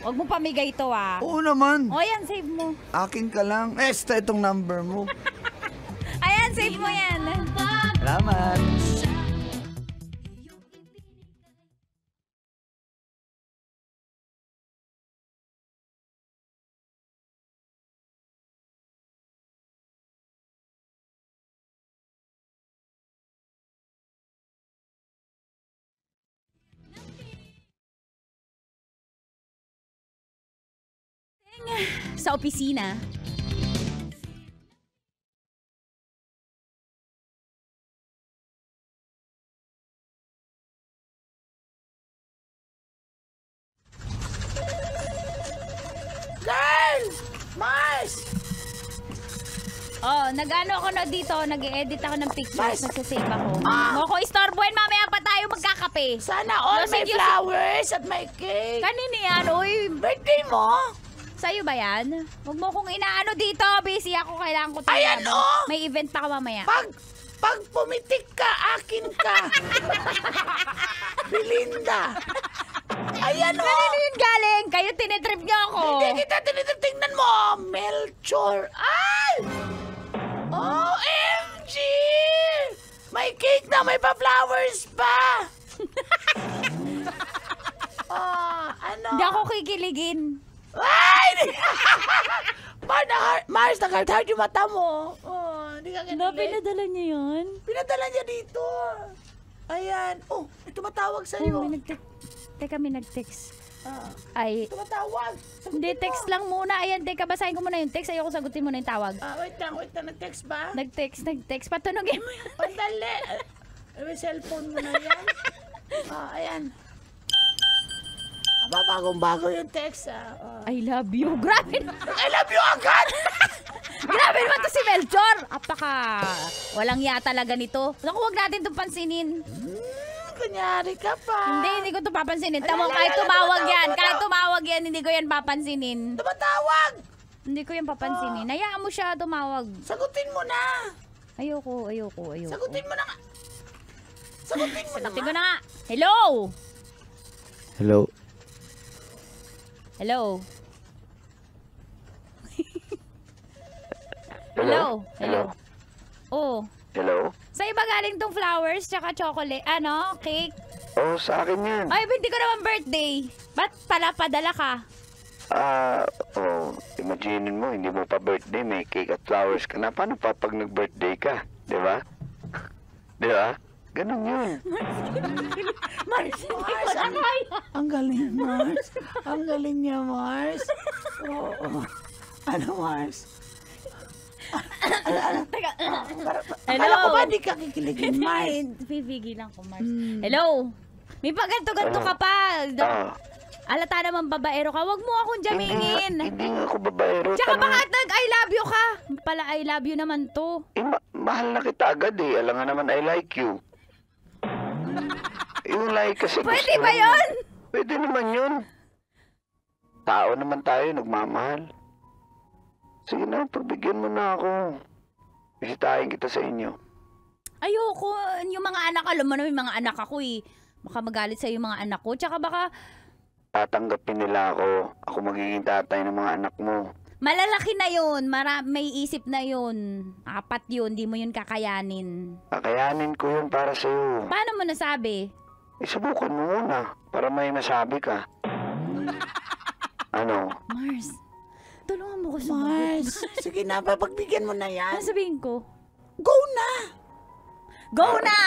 Huwag mo pamigay to ah. Oo naman. O yan, save mo. Akin ka lang. Esta, itong number mo. Ayan, save mo yan. Salamat. Sa opisina. Girl! Mars! Oh, nag-ano ako na dito, nag-edit ako ng pictures, Nice. nagsasave ako. Ah. Huwag ko istorbohin, mamaya pa tayo magkakape. Sana all No, may sige, flowers at may cake. Kanina yan, uy. Birthday mo? Sa'yo ba yan? Huwag mo kong inaano dito, busy ako, kailangan ko tayo. Ayan, oh. May event pa ka mamaya. Pag pumitik ka, akin ka. Belinda. Ayan o. Kanino yun galing? Kayo tinitrip niyo ako. Hindi kita tinitingnan mo. Melchor. Ay! OMG! May cake na, may pa-flowers pa. Ano? Hindi ako kikiligin. Ay! Mars, nag-heart yung mata mo. Hindi ka kinilig. Pinadala niyo yun? Pinadala niya dito. Ayan. Oh, may tumatawag sa'yo. Teka, may nag-text. Ay, Tumatawag. Sagutin hindi, mo. text lang muna. Ayan, teka, basahin ko muna yung text. Ayoko sagutin muna yung tawag. Wait lang. Nag-text ba? Nag-text. Patunogin mo yun. Pandali. May cellphone mo na yan. Ayan. Bagong-bago yung text, I love you. Grabe na. I love you agad! Grabe naman to si Melchor. Walang ya talaga nito. Naku, huwag natin itong pansinin. Kunyari ka pa. Hindi ko ito papansinin. Tamo, Ala, kahit ala, tumawag tumatawag, yan. tumatawag. Kahit tumawag yan, hindi ko yan papansinin. Tumatawag! Hindi ko yan papansinin. Hayaan mo siya tumawag. Sagutin mo na. Ayoko. Sagutin mo na nga. Sagutin mo na Sagutin nga. ko na nga. Hello? Hello. Hello? Hello? Oh. Hello? Sa'yo ba galing tong flowers tsaka chocolate? Ano? Cake? Oh, sa akin yan. Ay, hindi ko naman birthday. Ba't pala padala ka? Imaginin mo, hindi mo pa birthday, may cake at flowers ka na. Paano pa pag nag-birthday ka? Di ba? Di ba? Ganun yun. Mars, hindi ko na kaya. Ang galing, Mars. Ang galing niya, Mars. Oo. Ano, Mars? Teka. Akala ko ba di ka kikiligin, Mars? Pipigilan ko, Mars. Hello? May paganto-ganto ka pa. Alata naman babaero ka. Huwag mo akong jamingin. Hindi nga ako babaero. Tsaka baka nag-I love you ka. Pala I love you naman to. Mahal na kita agad eh. Alam nga naman, I like you. Yung like kasi Pwede gusto ba mo. yun? Pwede naman yun. Tao naman tayo, nagmamahal. Sige na, pagbigyan mo na ako. Bisitahin kita sa inyo. Ayoko. Yung mga anak, alam mo na may mga anak ako eh. Baka magalit sa yung mga anak ko. Tsaka baka Tatanggapin nila ako. Ako magiging tatay ng mga anak mo. malalaki na yun. May isip na yun. 4 yun. Di mo yun kakayanin. Kakayanin ko yun para sa'yo. Paano mo nasabi? Subukan mo muna para may masabi ka. Ano? Mars, tulungan mo ko sa Mars, sige na, pagbigyan mo na yan. Ano sabihin ko? Go na! Go na!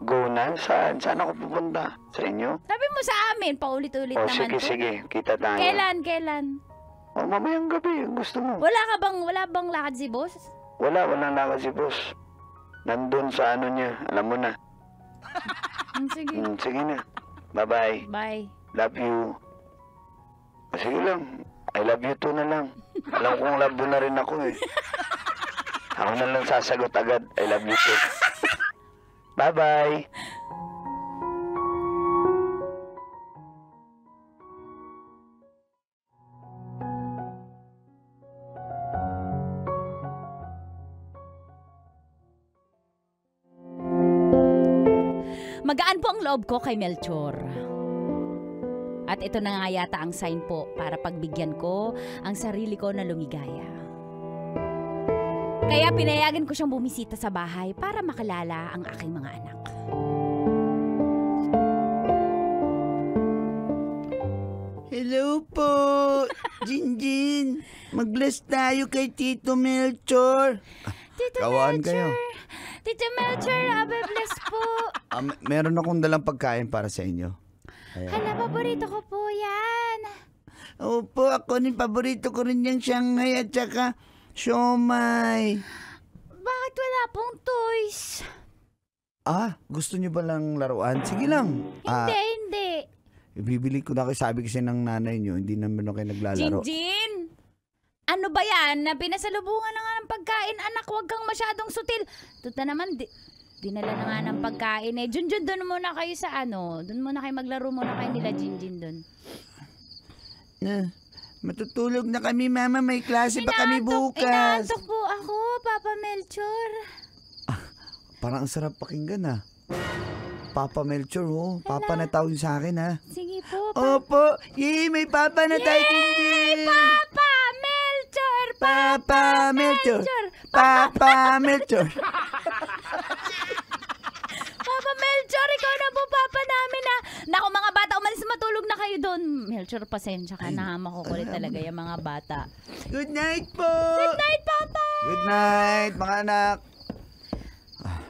Go na? Saan? Saan ako pupunta? Sa inyo? Sabi mo sa amin, paulit-ulit O naman sige, to. sige. Kita tayo. Kailan? O mamayang gabi, ang gusto mo. Wala bang lakad si boss? Walang lakad si boss. Nandun sa ano niya, alam mo na. Sige. Sige na. Bye-bye. Bye. Love you. O, sige lang. I love you too na lang. Alam kong love mo na rin ako eh. Ako na lang sasagot agad. I love you too. Bye-bye. Magaan po ang loob ko kay Melchor. At ito na nga yata ang sign po para pagbigyan ko ang sarili ko na lumigaya. Kaya pinayagan ko siyang bumisita sa bahay para makilala ang aking mga anak. Hello po, Jinjin. Mag-bless tayo kay Tito Melchor. Tito Kawaan Melchor, kayo. Tito Melchor, bless po. Meron akong dalang pagkain para sa inyo. Hala, paborito ko po yan. Opo, ako rin, paborito ko rin yung Shanghai at saka siomay. Bakit wala pong toys? Gusto niyo ba lang laruan? Sige lang. Hindi. Ibibili ko na kayo, sabi kasi ng nanay niyo, hindi naman kayo naglalaro. Jinjin! Ano ba yan? Na pinasalubungan na nga ng pagkain, anak, huwag kang masyadong sutil. Tuta naman, dinala na nga ng pagkain eh. Junjun, doon muna kayo sa doon muna kayo maglaro muna kayo nila Jinjin doon. Matutulog na kami, Mama. May klase pa kami bukas. Inaantok po ako, Papa Melchor. Parang ang sarap pakinggan, Papa Melchor, Papa na tawag sa akin, Sige po, Opo. May Papa na tayo, Jinjin. Papa Melchor! Papa Melchor. Papa Melchor. Papa Melchor, ikaw na po Papa namin Naku mga bata, umalis matulog na kayo doon. Melchor, pasensya ka na makukulit talaga yung mga bata. Good night po. Good night, Papa! Good night, mga anak.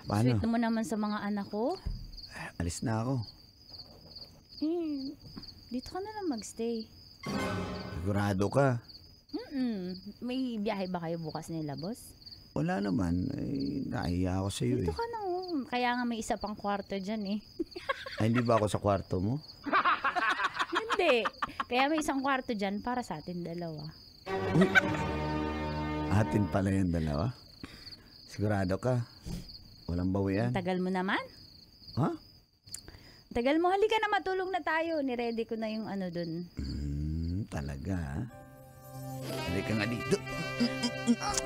Paano? Sweet mo naman sa mga anak ko. Alis na ako. Dito ka na lang magstay. Sigurado ka? May biyahe ba kayo bukas nila, boss? Wala naman. Nahiya ako sa iyo Dito ka na, Kaya nga may isa pang kwarto dyan Ay, hindi ba ako sa kwarto mo? Hindi. Kaya may isang kwarto dyan para sa atin dalawa. Atin pala yung dalawa? Sigurado ka? Walang bawian? Tagal mo naman? Tagal mo, halika na matulog na tayo. Niready ko na yung dun. Talaga, Halika nga dito.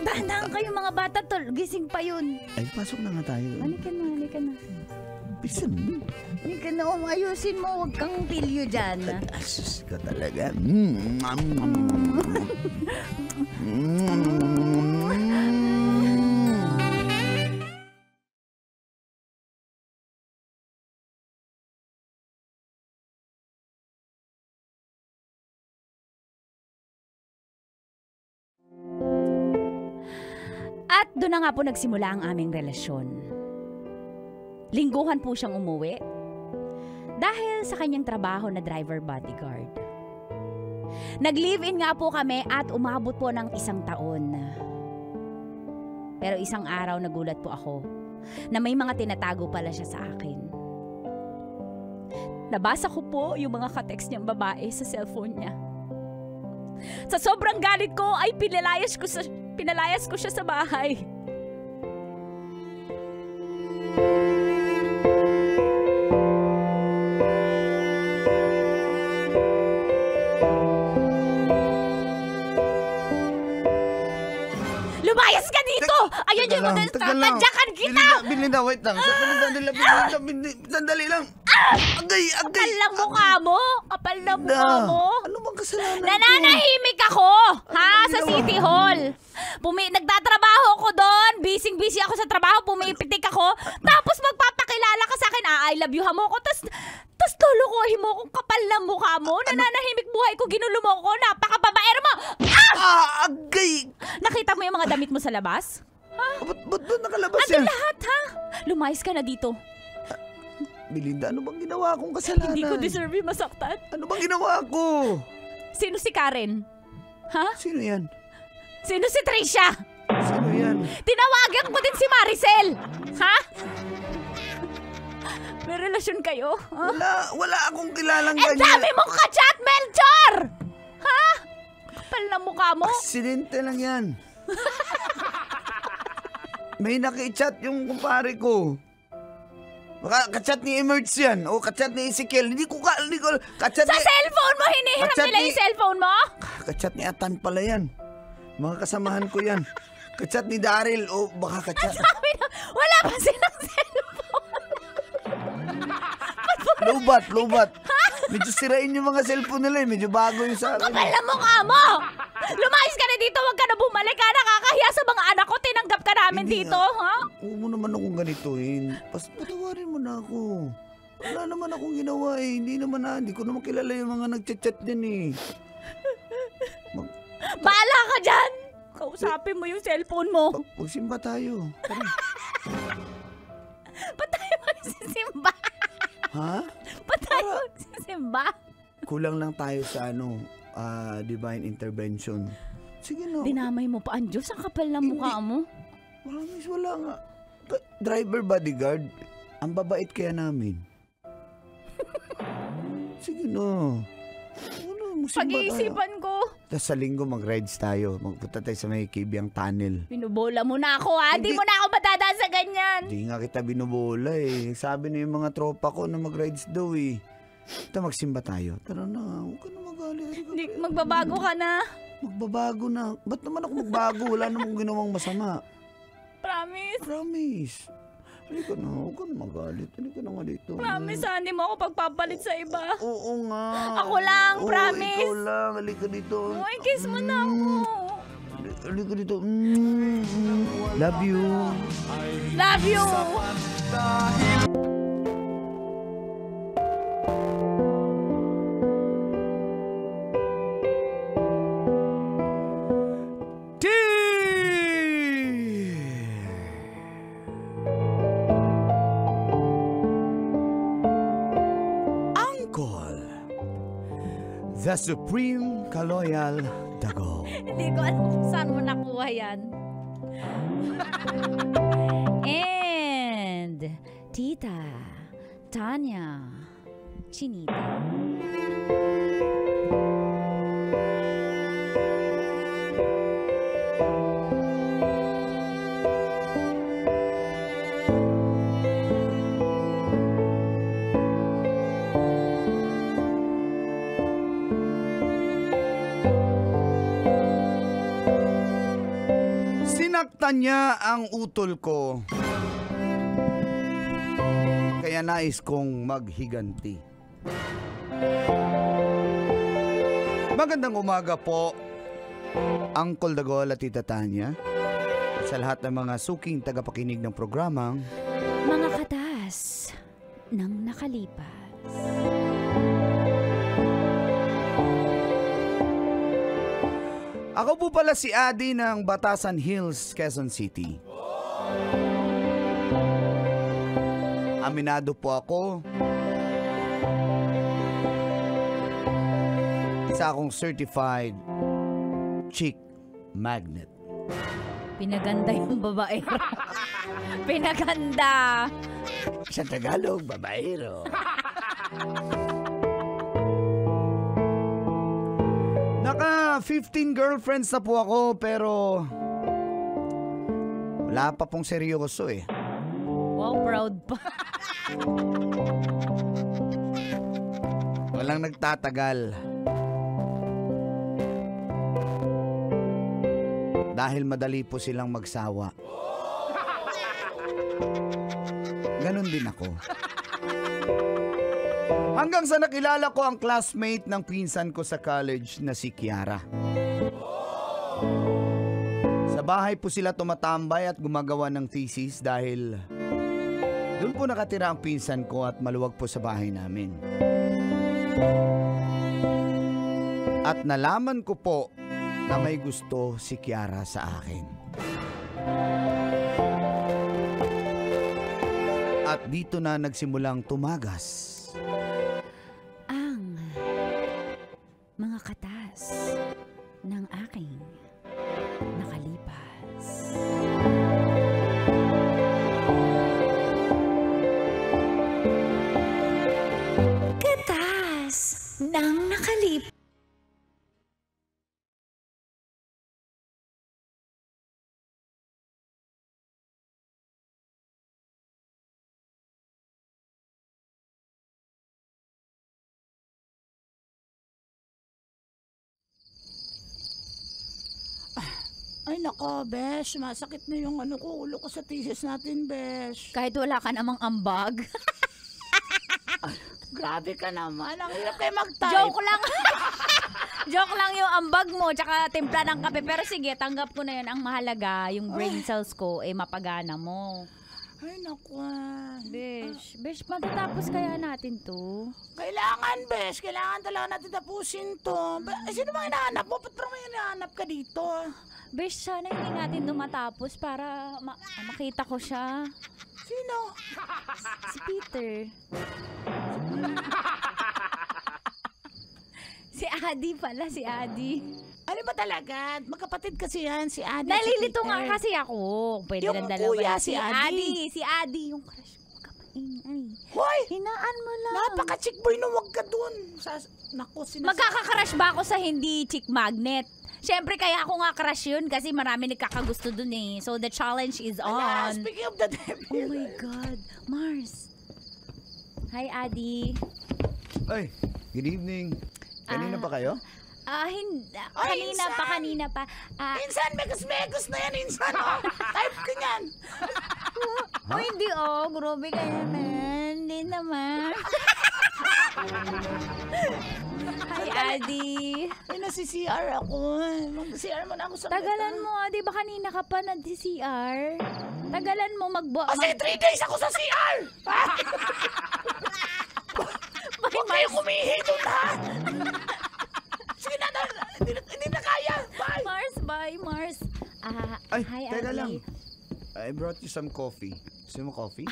Dahan-dahan kayo mga bata, tol. Gising pa yun. Ay, pasok na nga tayo. Halika na. Bisan mo. Halika na, ayusin mo. Huwag kang pilyo dyan. Asus ka talaga. At doon na nga po nagsimula ang aming relasyon. Lingguhan po siyang umuwi dahil sa kanyang trabaho na driver bodyguard. Nag-live-in nga po kami at umabot po ng 1 taon. Pero isang araw nagulat po ako na may mga tinatago pala siya sa akin. Nabasa ko po yung mga ka-text niyang babae sa cellphone niya. Sa sobrang galit ko ay pinalayas ko siya sa bahay. Lumayas ka dito! Ayun yung tatadyakan kita! Belinda, wait lang. Sandali lang. Agay! Kapal lang mukha mo! Kapal lang mukha mo! Ano bang kasalanan ko? Nananahimik ako! Sa City Hall! Nagtatrabaho ako doon! Busy ako sa trabaho, pumipitik ako, tapos magpapakilala ka sa akin, I love you mo ko, tas lulukuhin mo kung kapal lang mukha mo, nananahimik buhay ko, ginulo mo ko, napakababaero mo! Agay! Nakita mo yung mga damit mo sa labas? Ba't doon nakalabas Ando yan? lahat, Lumayas ka na dito. Belinda, ano bang ginawa kong kasalanan? Hindi ko deserve yung masaktan. Ano bang ginawa ko? Sino si Karen? Sino yan? Sino si Trisha? Sino yan? Tinawagan ko din si Maricel. May relasyon kayo? Wala akong kilalang Eh, ganyan. dami mong ka-chat, Melchor! Kapal na mukha mo. Aksidente lang yan. May naki-chat yung kumpare ko. Kachat ni Emerge yan. O kachat ni Ezekiel. Hindi ko kachat Sa cellphone mo, hinihiram nila yung cellphone mo? Kachat ni Atan pala yan. Mga kasamahan ko yan. Kachat ni Daryl. O baka kachat. Wala pa silang cellphone. Lobat. Medyo sirain yung mga cellphone nila eh. Medyo bago yung sa akin. Kapal na mukha mo! Lumayas ka na dito, huwag ka na bumalik ka. Nakakahiya sa mga anak ko, tinanggap ka namin Hindi dito, ha? Huwag mo naman akong ganituin. Patawarin mo na ako. Wala naman akong ginawa eh. Hindi ko naman kilala yung mga nagchat-chat din eh. Bahala ka dyan! Kausapin mo yung cellphone mo. Magsimba tayo. Tara. Ba't tayo magsisimba? Ha? Ba't tayo magsisimba? Kulang lang tayo sa divine intervention. Sige na. Dinamay mo pa ang Diyos. Ang kapal na mukha mo. Promise, wala nga. Driver bodyguard. Ang babait kaya namin. Sige na. Pag-iisipan ko. Tapos sa linggo mag-rides tayo. Magpunta tayo sa may Kibyang Tunnel. Binubola mo na ako, ha? Hindi mo na ako matadaan sa ganyan. Hindi nga kita binubola eh. Sabi na yung mga tropa ko na mag-rides daw eh. Ito, magsimba tayo. Tara na, huwag ka na magalit. Hindi, magbabago ka na. Magbabago na. Ba't naman ako magbago? Wala namang ginawang masama. Promise. Promise. Halika na, huwag ka na magalit. Halika na nga dito. Promise, ha? Hindi mo ako pagpapalit sa iba. Oo nga. Ako lang, Oo, promise. Ikaw lang. Halika dito. Uy, kiss mo na ako. Halika dito. Love you. Love you. The Supreme Kaloyal Dago. Hindi ko alam kung saan mo nakuha yan. And Tita Tanya Chinita. Sinaktan niya ang utol ko. Kaya nais kong maghiganti. Magandang umaga po, Uncle Dagol at Tita Tanya. Sa lahat ng mga suking tagapakinig ng programang Mga katas ng nakalipas. Ako po pala si Adi ng Batasan Hills, Quezon City. Aminado po ako. Isa akong certified chick magnet. Pinaganda yung babaero. Pinaganda. Sa Tagalog, babaero. Naka 15 girlfriends na po ako pero wala pa pong seryoso eh. Wow, proud pa. Walang nagtatagal. Dahil madali po silang magsawa. Ganon din ako. Hanggang sa nakilala ko ang classmate ng pinsan ko sa college na si Kiara. Sa bahay po sila tumatambay at gumagawa ng thesis dahil doon po nakatira ang pinsan ko at maluwag po sa bahay namin. At nalaman ko po na may gusto si Kiara sa akin. At dito na nagsimulang tumagas Ang mga katas ng aking nakalipas. Katas ng nakalipas. Ay nako, Besh. Masakit na yung ulo ko sa thesis natin, Besh. Kahit wala ka namang ambag. Grabe ka naman. Ang hirap kayo mag-type. Joke lang. Joke lang yung ambag mo, tsaka timpla ng kape. Pero sige, tanggap ko na yun. Ang mahalaga, yung brain cells ko, mapagana mo. Ay, naku. Besh, matatapos kaya natin to? Kailangan, Besh. Kailangan talaga natin tapusin to. Sino bang hinahanap mo? Ba't parang may hinahanap ka dito? Besh, sana hindi natin dumatapos para makita ko siya. Sino? Si Peter. Si Adi pala, si Adi. Ano ba talaga? Magkapatid kasi yan, si Adi. Nalilito si nga Peter. kasi ako. Pwede Yung lang dalawa. kuya, si Adi. Si Adi, yung crush ko. Kamaingay. Hoy! Hinaan mo lang. Napaka-chick boy na wag ka dun. Naku, Magkaka-crush ba ako sa hindi chick magnet? Siyempre, kaya ako nga crush yun kasi marami nagkakagusto dun eh. So, the challenge is Ala, on. speaking of the devil. Oh my God. Mars. Hi, Adi. Ay, good evening. Kanina pa kayo? Kanina pa. Insan, megus-megus na yan, Insan. Oh. Type ka niyan. Oh, hindi grabe ka naman. Hindi naman. Hi, Adi. Ay, nasi-CR ako. Mag-CR mo na ako sa Tagalan mo, Adi. Ba kanina ka pa nag-CR? Tagalan mo Kasi 3 days ako sa CR. Huwag kayo kumihi doon, ha? Sige na, hindi na kaya. Bye. Bye, Mars. Ay, Hi, teka Adi. lang. I brought you some coffee. Gusto mo coffee?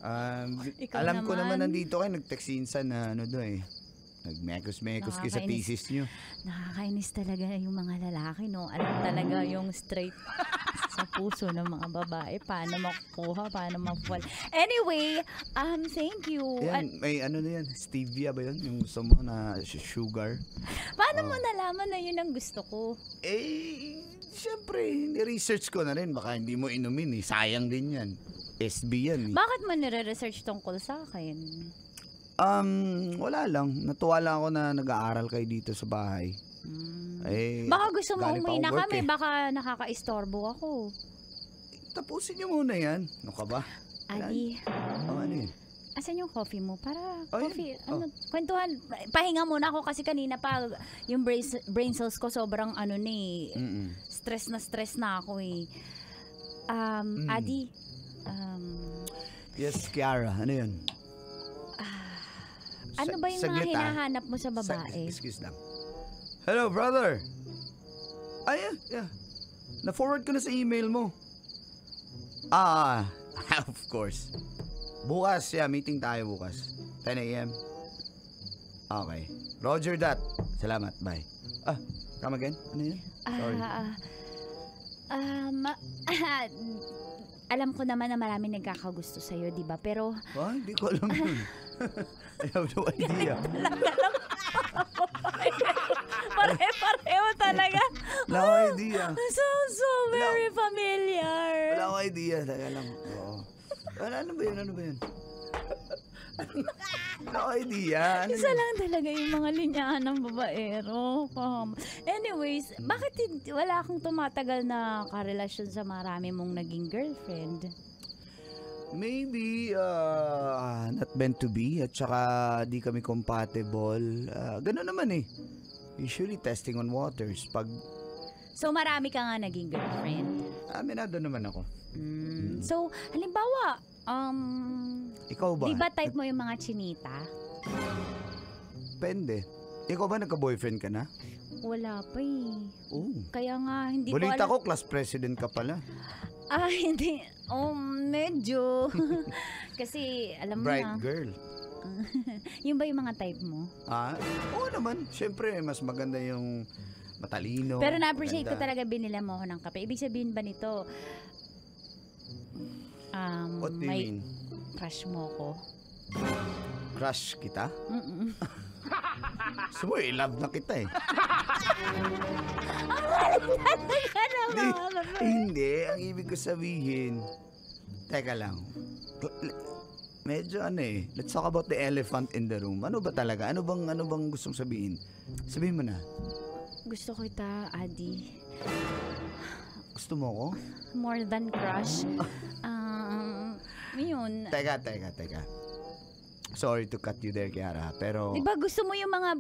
Ikaw Alam ko naman. naman nandito kayo, nag-text si Insan na ano doon eh. Nag-mekos-mekos kayo sa Nakakainis. thesis nyo. Nakakainis talaga yung mga lalaki, no? Alam talaga yung straight sa puso ng mga babae. Paano makukuha, paano makuha. Anyway, thank you. Yan, may ano na yan, stevia ba yun? Yung gusto mo na sugar? Paano mo nalaman na yun ang gusto ko? Siyempre, ni-research ko na rin. Baka hindi mo inumin eh. Sayang din yan. SB yan eh. Bakit mo nire-research tungkol sa akin? Wala lang. Natuwa lang ako na nag-aaral kayo dito sa bahay. Baka gusto mo galing pa umuwi na akong work kami, eh. baka nakaka-istorbo ako. Tapusin nyo muna yan. Ano ka ba? Adi, Ano yun? asan yung coffee mo? Para Oh, coffee, yan. ano, kwentuhan. Pahinga muna ako kasi kanina pa yung brain cells ko sobrang stress na ako eh. Adi, Yes, Kiara. Ano yun? ano ba yung mga Saglit, hinahanap mo sa babae? Excuse lang. Hello, brother. Yeah. Na-forward ko na sa email mo. Of course. Bukas, meeting tayo bukas. 10 a.m. Okay. Roger that. Salamat, bye. Come again? Ano yun? Sorry. Alam ko naman na marami nagkakagusto sa'yo, di ba? Pero, Hindi ko alam yun. I have no idea. pareho talaga. Wala akong idea. So very familiar. Wala akong idea. Teka lang. Oo. Ano ba yun? Wala akong idea. Isa lang talaga yung mga linyahan ng babaero. Anyways, bakit wala kang tumatagal na karelasyon sa marami mong naging girlfriend? Maybe, not meant to be. At saka, di kami compatible. Ganun naman eh. Usually, testing on waters. So, marami ka nga naging girlfriend. Aminado naman ako. So, halimbawa, Ikaw ba? di ba type mo yung mga chinita? Depende. Ikaw ba nagka-boyfriend ka na? Wala pa eh. Oo. Kaya nga, hindi Balita ko ko, class president ka pala. hindi. Medyo. Kasi, alam mo Bright na. girl. Yung ba yung mga type mo? Oo naman. Siyempre, mas maganda yung matalino. Pero na-appreciate ko maganda. talaga binila mo ako ng kape. Ibig sabihin ba nito, What do you may mean? crush mo ko? Crush kita? So, love na kita eh. Hindi. Ang ibig ko sabihin, teka lang. Medyo let's talk about the elephant in the room. Ano ba talaga? Ano bang gustong sabihin? Sabihin mo na. Gusto ko kita, Adi. Gusto mo ko? More than crush. Yun. Teka. Sorry to cut you there, Kiara. Pero... Di ba gusto mo yung mga,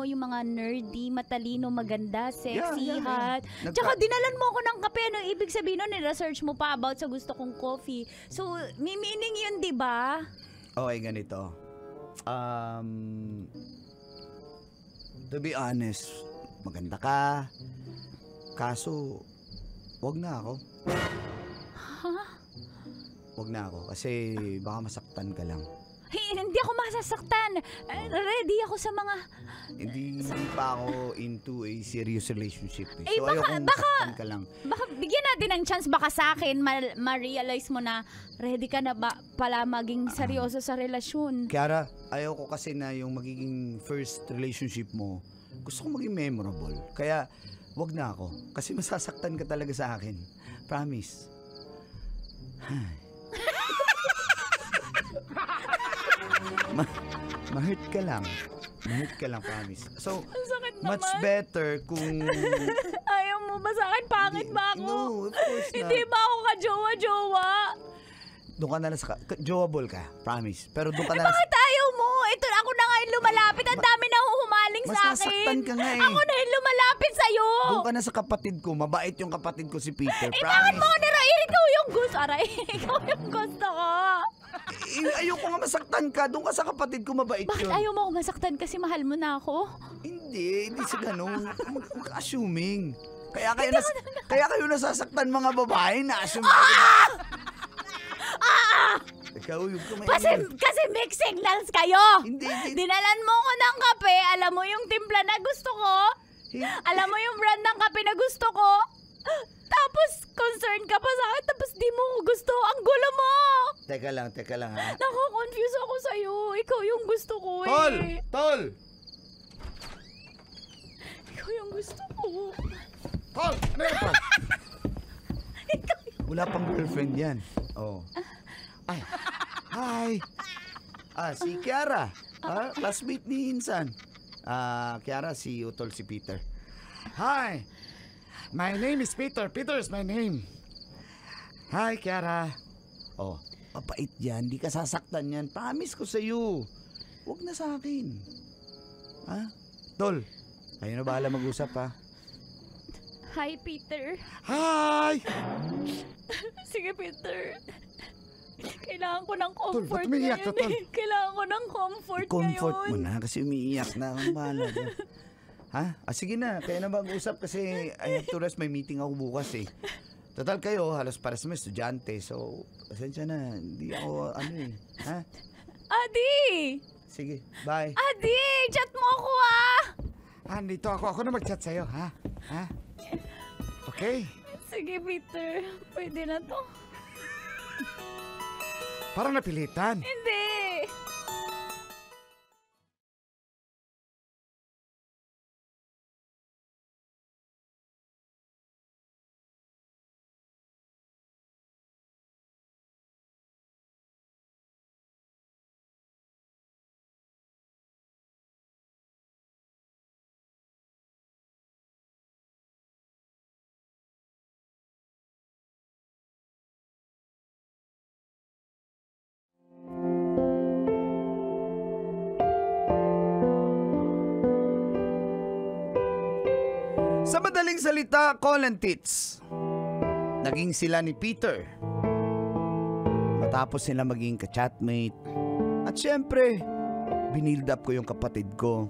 yung mga nerdy, matalino, maganda, sexy, Yeah. hot. Tsaka dinalan mo ako ng kape. Ano ibig sabihin nun? Nira-search mo pa about sa gusto kong coffee. So, may meaning yun, di ba? Okay, ganito. To be honest, maganda ka. Kaso, wag na ako. Wag na ako kasi baka masaktan ka lang. Hindi ako masasaktan. Ready ako sa mga... Hindi pa ako into a serious relationship. Eh, So, ayokong masaktan ka lang. Baka bigyan natin ng chance, baka sa akin ma-realize mo na ready ka na ba pala maging seryoso sa relasyon. Kiara, ayoko kasi na yung magiging first relationship mo, gusto ko maging memorable. Kaya, wag na ako. Kasi masasaktan ka talaga sa akin. Promise. Ma-hurt ka lang. Ma-hurt ka lang, promise. So, Ang sakit much naman. better kung... Ayaw mo ba sa akin? Pangit ba ako? No, of course not. Hindi ba ako ka-jowa-jowa? Doon ka na lang sa... Joable ka, promise. Pero doon ka na lang sa... Bakit ayaw mo? Ito, ako na nga yung lumalapit. Ang dami na huhumaling sa akin. Masasaktan ka nga eh. Ako na yung lumalapit sa'yo. Doon ka na sa kapatid ko. Mabait yung kapatid ko si Peter. Bakit Promise. mo nirain? Ikaw yung gusto. Aray, ikaw yung gusto ko. Ayoko nga masaktan ka. Doon ka sa kapatid ko, mabait Bakit yun. ayaw mo ako masaktan kasi mahal mo na ako? Hindi sa ganun. Mag-assuming. Kaya kayo nasasaktan mga babae na assuming. Ikaw yung Kasi mixed signals kayo. Hindi. Dinalan mo ko ng kape. Alam mo yung timpla na gusto ko. Alam mo yung brand ng kape na gusto ko. Tapos concerned ka pa sa akin. Tapos di mo ko gusto. Ang gulo mo. Teka lang ha. Nako-confuse ako sa'yo. Ikaw yung gusto ko eh. Tol! Ikaw yung gusto ko. Tol! Ano yan, Tol? Wala pang girlfriend yan. Oh. Ay. Hi! Si Kiara. Classmate ni Insan. Kiara, si Utol, si Peter. Hi, my name is Peter. Peter is my name. Hi, Kiara. Oh, mapait yan. Di ka sasaktan yan. Promise ko sa'yo. Huwag na sa akin. Ha? Tol, kayo na bahala mag-usap ha. Hi, Peter. Hi! Sige, Peter. Kailangan ko ng comfort ba't umiiyak ka, Tol? Kailangan ko ng comfort I-comfort ngayon. mo na kasi umiiyak na. Ang bahala dyan. Ha? Sige na. Kaya na mag-usap kasi I have to rest. May meeting ako bukas eh. Total kayo, halos para sa mga estudyante. So, pasensya na. Hindi ako Ha? Adi! Sige, bye. Adi! Chat mo ako ah! Andito ako. Ako na mag-chat sa'yo, ha? Ha? Okay. Sige, Peter. Pwede na to. Parang napilitan. Hindi! Sa madaling salita, call and tits. Naging sila ni Peter. Matapos sila maging ka-chatmate. At syempre, binild up ko yung kapatid ko.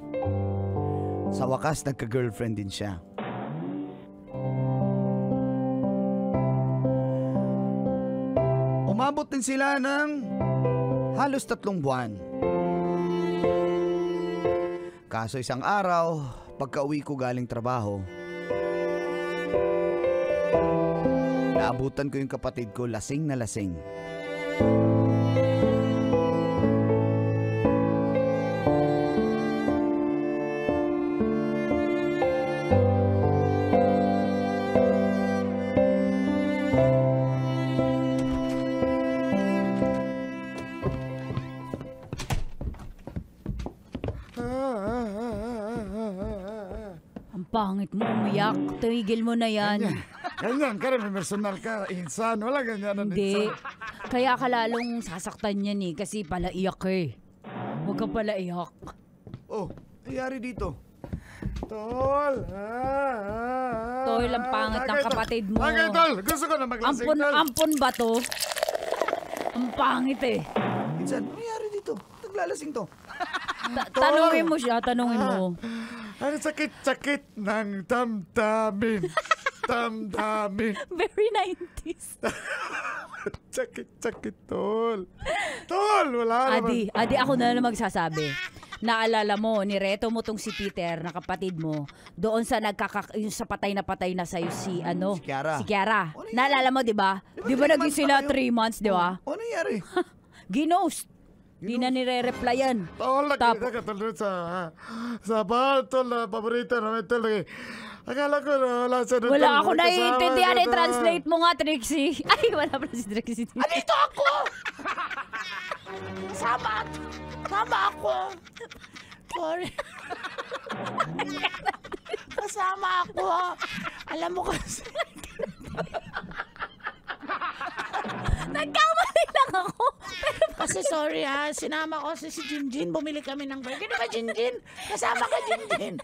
Sa wakas, nagka-girlfriend din siya. Umabot din sila ng halos 3 buwan. Kaso isang araw, pagka-uwi ko galing trabaho, naabutan ko yung kapatid ko lasing na lasing. Ang pangit mo umiyak. Tigil mo na yan. Ganyan ka rin, may personal ka. Insan, wala ganyan. Hindi. Kaya ka lalong sasaktan yan eh. Kasi pala iyak eh. Huwag ka pala iyak. Oh, nangyari dito? Tol! Tol, ang pangit ng kapatid mo. Okay, Tol! Gusto ko na maglasing, Tol. Ampon ba to? Ang pangit eh. Minsan, nangyari dito? Naglalasing to. Tanungin mo siya, tanungin mo. Ang sakit-sakit ng damdamin. Damdamin. Very 90s. Sakit-sakit, Tol. Tol, wala naman. Adi, ako na lang magsasabi. Naalala mo, nireto mo tong si Peter na kapatid mo, doon sa yung sa patay na sa'yo si Si Kiara. Naalala mo, di ba? Di ba naging sila 3 months, di ba? Ano nangyari? Ginost. Di na nire-replyan. Tol, nakita ka, Tol, sa bar, Tol, na paborito namin, Tol. Akala ko na wala sa Wala ako naiintindihan. I-translate mo nga, Trixie. Ay, wala pala si Trixie. Andito ako! Sama ako. Sorry. Kasama ako. Alam mo kasi. Nagkamali lang ako. Kasi sorry ha, sinama ko si Jinjin. Bumili kami ng burger. Di ba Jinjin? Kasama ka Jinjin.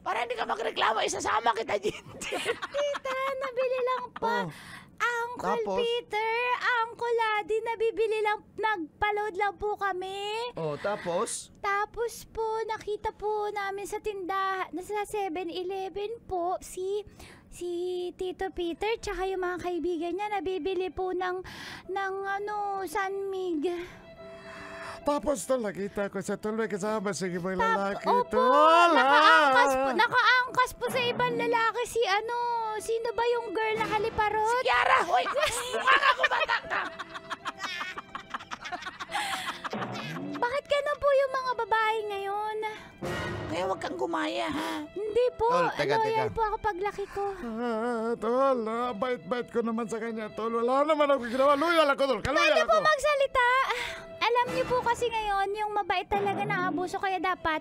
Para hindi ka magreklamo, isasama kita Jinjin. Tita, nabili lang pa. Uncle Tapos? Peter, Uncle Adi, nabibili lang, nagpa-load lang po kami. Oh, tapos? Tapos po, nakita po namin sa tindahan, sa 7-Eleven po, si Tito Peter, tsaka yung mga kaibigan niya, nabibili po ng Sanmig. Tapos, Tol, nakita ko sa Tol, may kasama sa ibang lalaki, Opo, Tol. nakaangkas po sa ibang lalaki sino ba yung girl na haliparot? Kiara, hoy! Mukha ka bumata ka! Bakit ganun po yung mga babae ngayon? Kaya huwag kang gumaya ha. Hindi po, Tol, teka. loyal po ako paglaki ko. Tol, bait-bait ko naman sa kanya, Tol. Wala naman ako ginawa. Loyal ako, Tol. Kaloyal Pwede po ako. magsalita. Alam niyo po kasi ngayon, yung mabait talaga na abuso, kaya dapat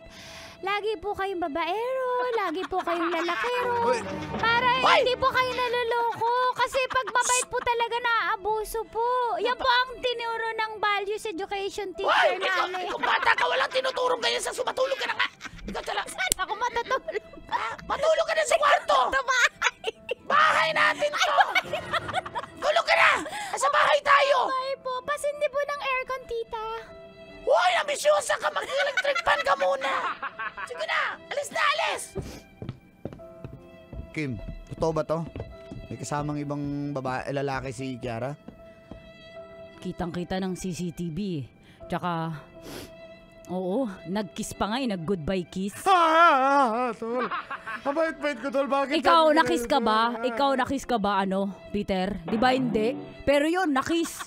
lagi po kayong babaero, lagi po kayong lalakero. Para hindi po kayo naloloko. Kasi pag mabait po talaga na abuso po. Yan po ang tinuro ng values education teacher namin. Ikaw bata ka, walang tinuturong ganyan sa sumatulog ka na nga. Ikaw talaga. Saan ako matutulog? Matulog ka na sa kwarto. Bahay natin to. Tulog ka na. Nasa bahay tayo. Ay po, pasindi po ng aircon, tita. Hoy, ambisyosa ka. Mag-electric fan ka muna. Sige na. Alis na, alis. Kim, totoo ba to? May kasamang ibang lalaki si Kiara? Kitang-kita ng CCTV eh. Tsaka, oo, nag-kiss pa nga eh, nag-goodbye kiss. Tol. Ang bait-bait ko, Tol. Bakit? Ikaw, sabi nakis ka ba? Ikaw, nakis ka ba, Peter? Di ba hindi? Pero yun, nakis.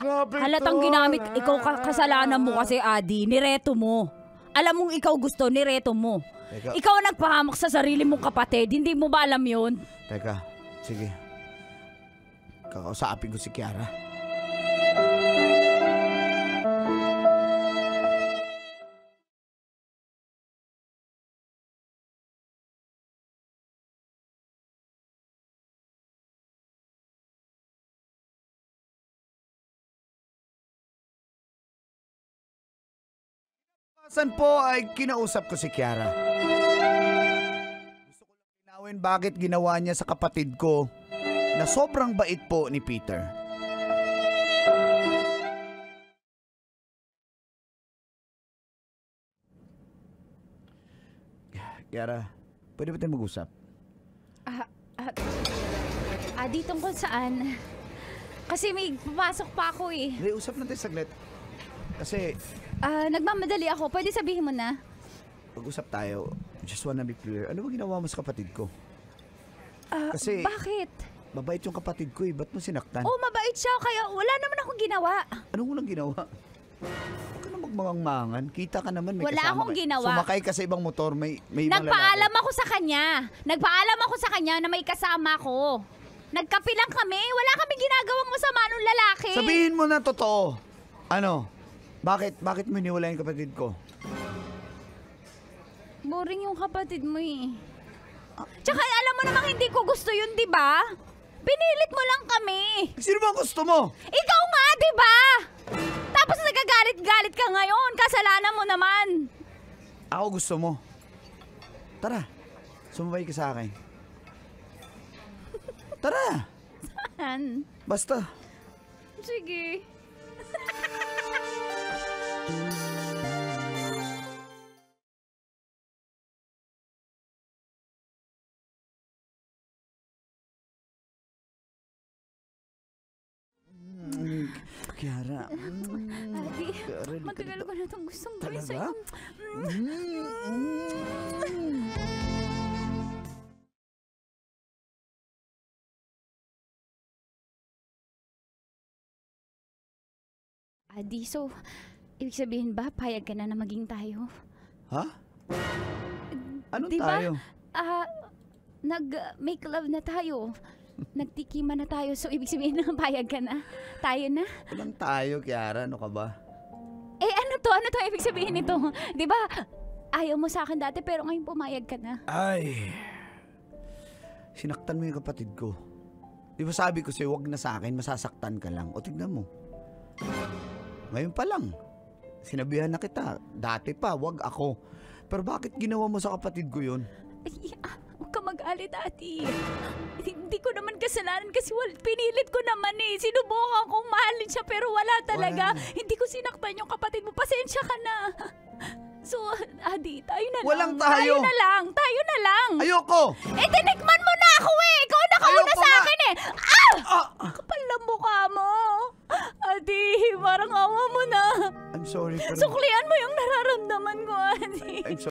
Grabe, Halatang Tol. ginamit, ikaw kasalanan mo kasi, Adi. Nireto mo. Alam mong ikaw gusto, nireto mo. Teka. Ikaw ang nagpahamak sa sarili mong kapatid. Hindi mo ba alam yun? Teka, sige. Kakausapin ko si Kiara. Saan po ay kinausap ko si Kiara. Gusto ko lang linawin bakit ginawa niya sa kapatid ko na sobrang bait po ni Peter. Kiara, pwede ba tayo mag-usap? Adi, tungkol saan? Kasi may papasok pa ako eh. Hindi, usap natin saglit. Kasi Nagmamadali ako. Pwede sabihin mo na? pag-usap tayo, just wanna be clear. Ano ba ginawa mo sa kapatid ko? Kasi Bakit? mabait yung kapatid ko eh. Ba't mo sinaktan? Oh, mabait siya. Kaya wala naman akong ginawa. Anong walang ginawa? Huwag ka na magmangang-mangan. Kita ka naman may Wala kasama akong ka. ginawa. Sumakay ka sa ibang motor, may ibang Nagpaalam lalaki. ako sa kanya. Nagpaalam ako sa kanya na may kasama ko. Nagkape lang kami. Wala kami ginagawang masama nung lalaki. Sabihin mo na totoo. Ano? Bakit mo iniwala yung kapatid ko? Boring yung kapatid mo eh. Tsaka alam mo namang hindi ko gusto yun, di ba? Pinilit mo lang kami. Sino ba ang gusto mo? Ikaw nga, di ba? Tapos nagagalit-galit nagagalit ka ngayon? Kasalanan mo naman. Ako gusto mo. Tara, sumabay ka sa akin. Tara, Saan? basta. Sige. Kiara. Adi, Kiara, di ka matagal dito. ko na itong gustong gawin Talaga? sa'yo. Adi, so, ibig sabihin ba, payag ka na na maging tayo? Ha? Anong Di ba? tayo? Nag-make love na tayo. Nagtikima na tayo. So, ibig sabihin na payag ka na. Tayo na. Anong tayo, Kiara? Ano ka ba? Eh, ano to? Ano to ibig sabihin nito? Di ba? Ayaw mo sa akin dati, pero ngayon pumayag ka na. Ay, sinaktan mo yung kapatid ko. Di ba sabi ko sa'yo, wag na sa akin, masasaktan ka lang. O tignan mo. Ngayon pa lang, sinabihan na kita. Dati pa, wag ako. Pero bakit ginawa mo sa kapatid ko yun? Ay, huwag ka mag-alit, ati. Hindi ko naman kasalanan kasi pinilit ko naman eh. Sinubukan kong mahalin siya pero wala talaga. Wala. Hindi ko sinaktan yung kapatid mo. Pasensya ka na. So, Adi, tayo na Walang lang. tayo. Tayo na lang. Ayoko! Eh, tinikman mo na ako eh. Ikaw na kauna Ayoko sa nga. akin eh. Kapal na mukha mo. Adi, parang awa mo na. I'm sorry, pero... Suklian mo yung nararamdaman ko, Adi. I'm sorry.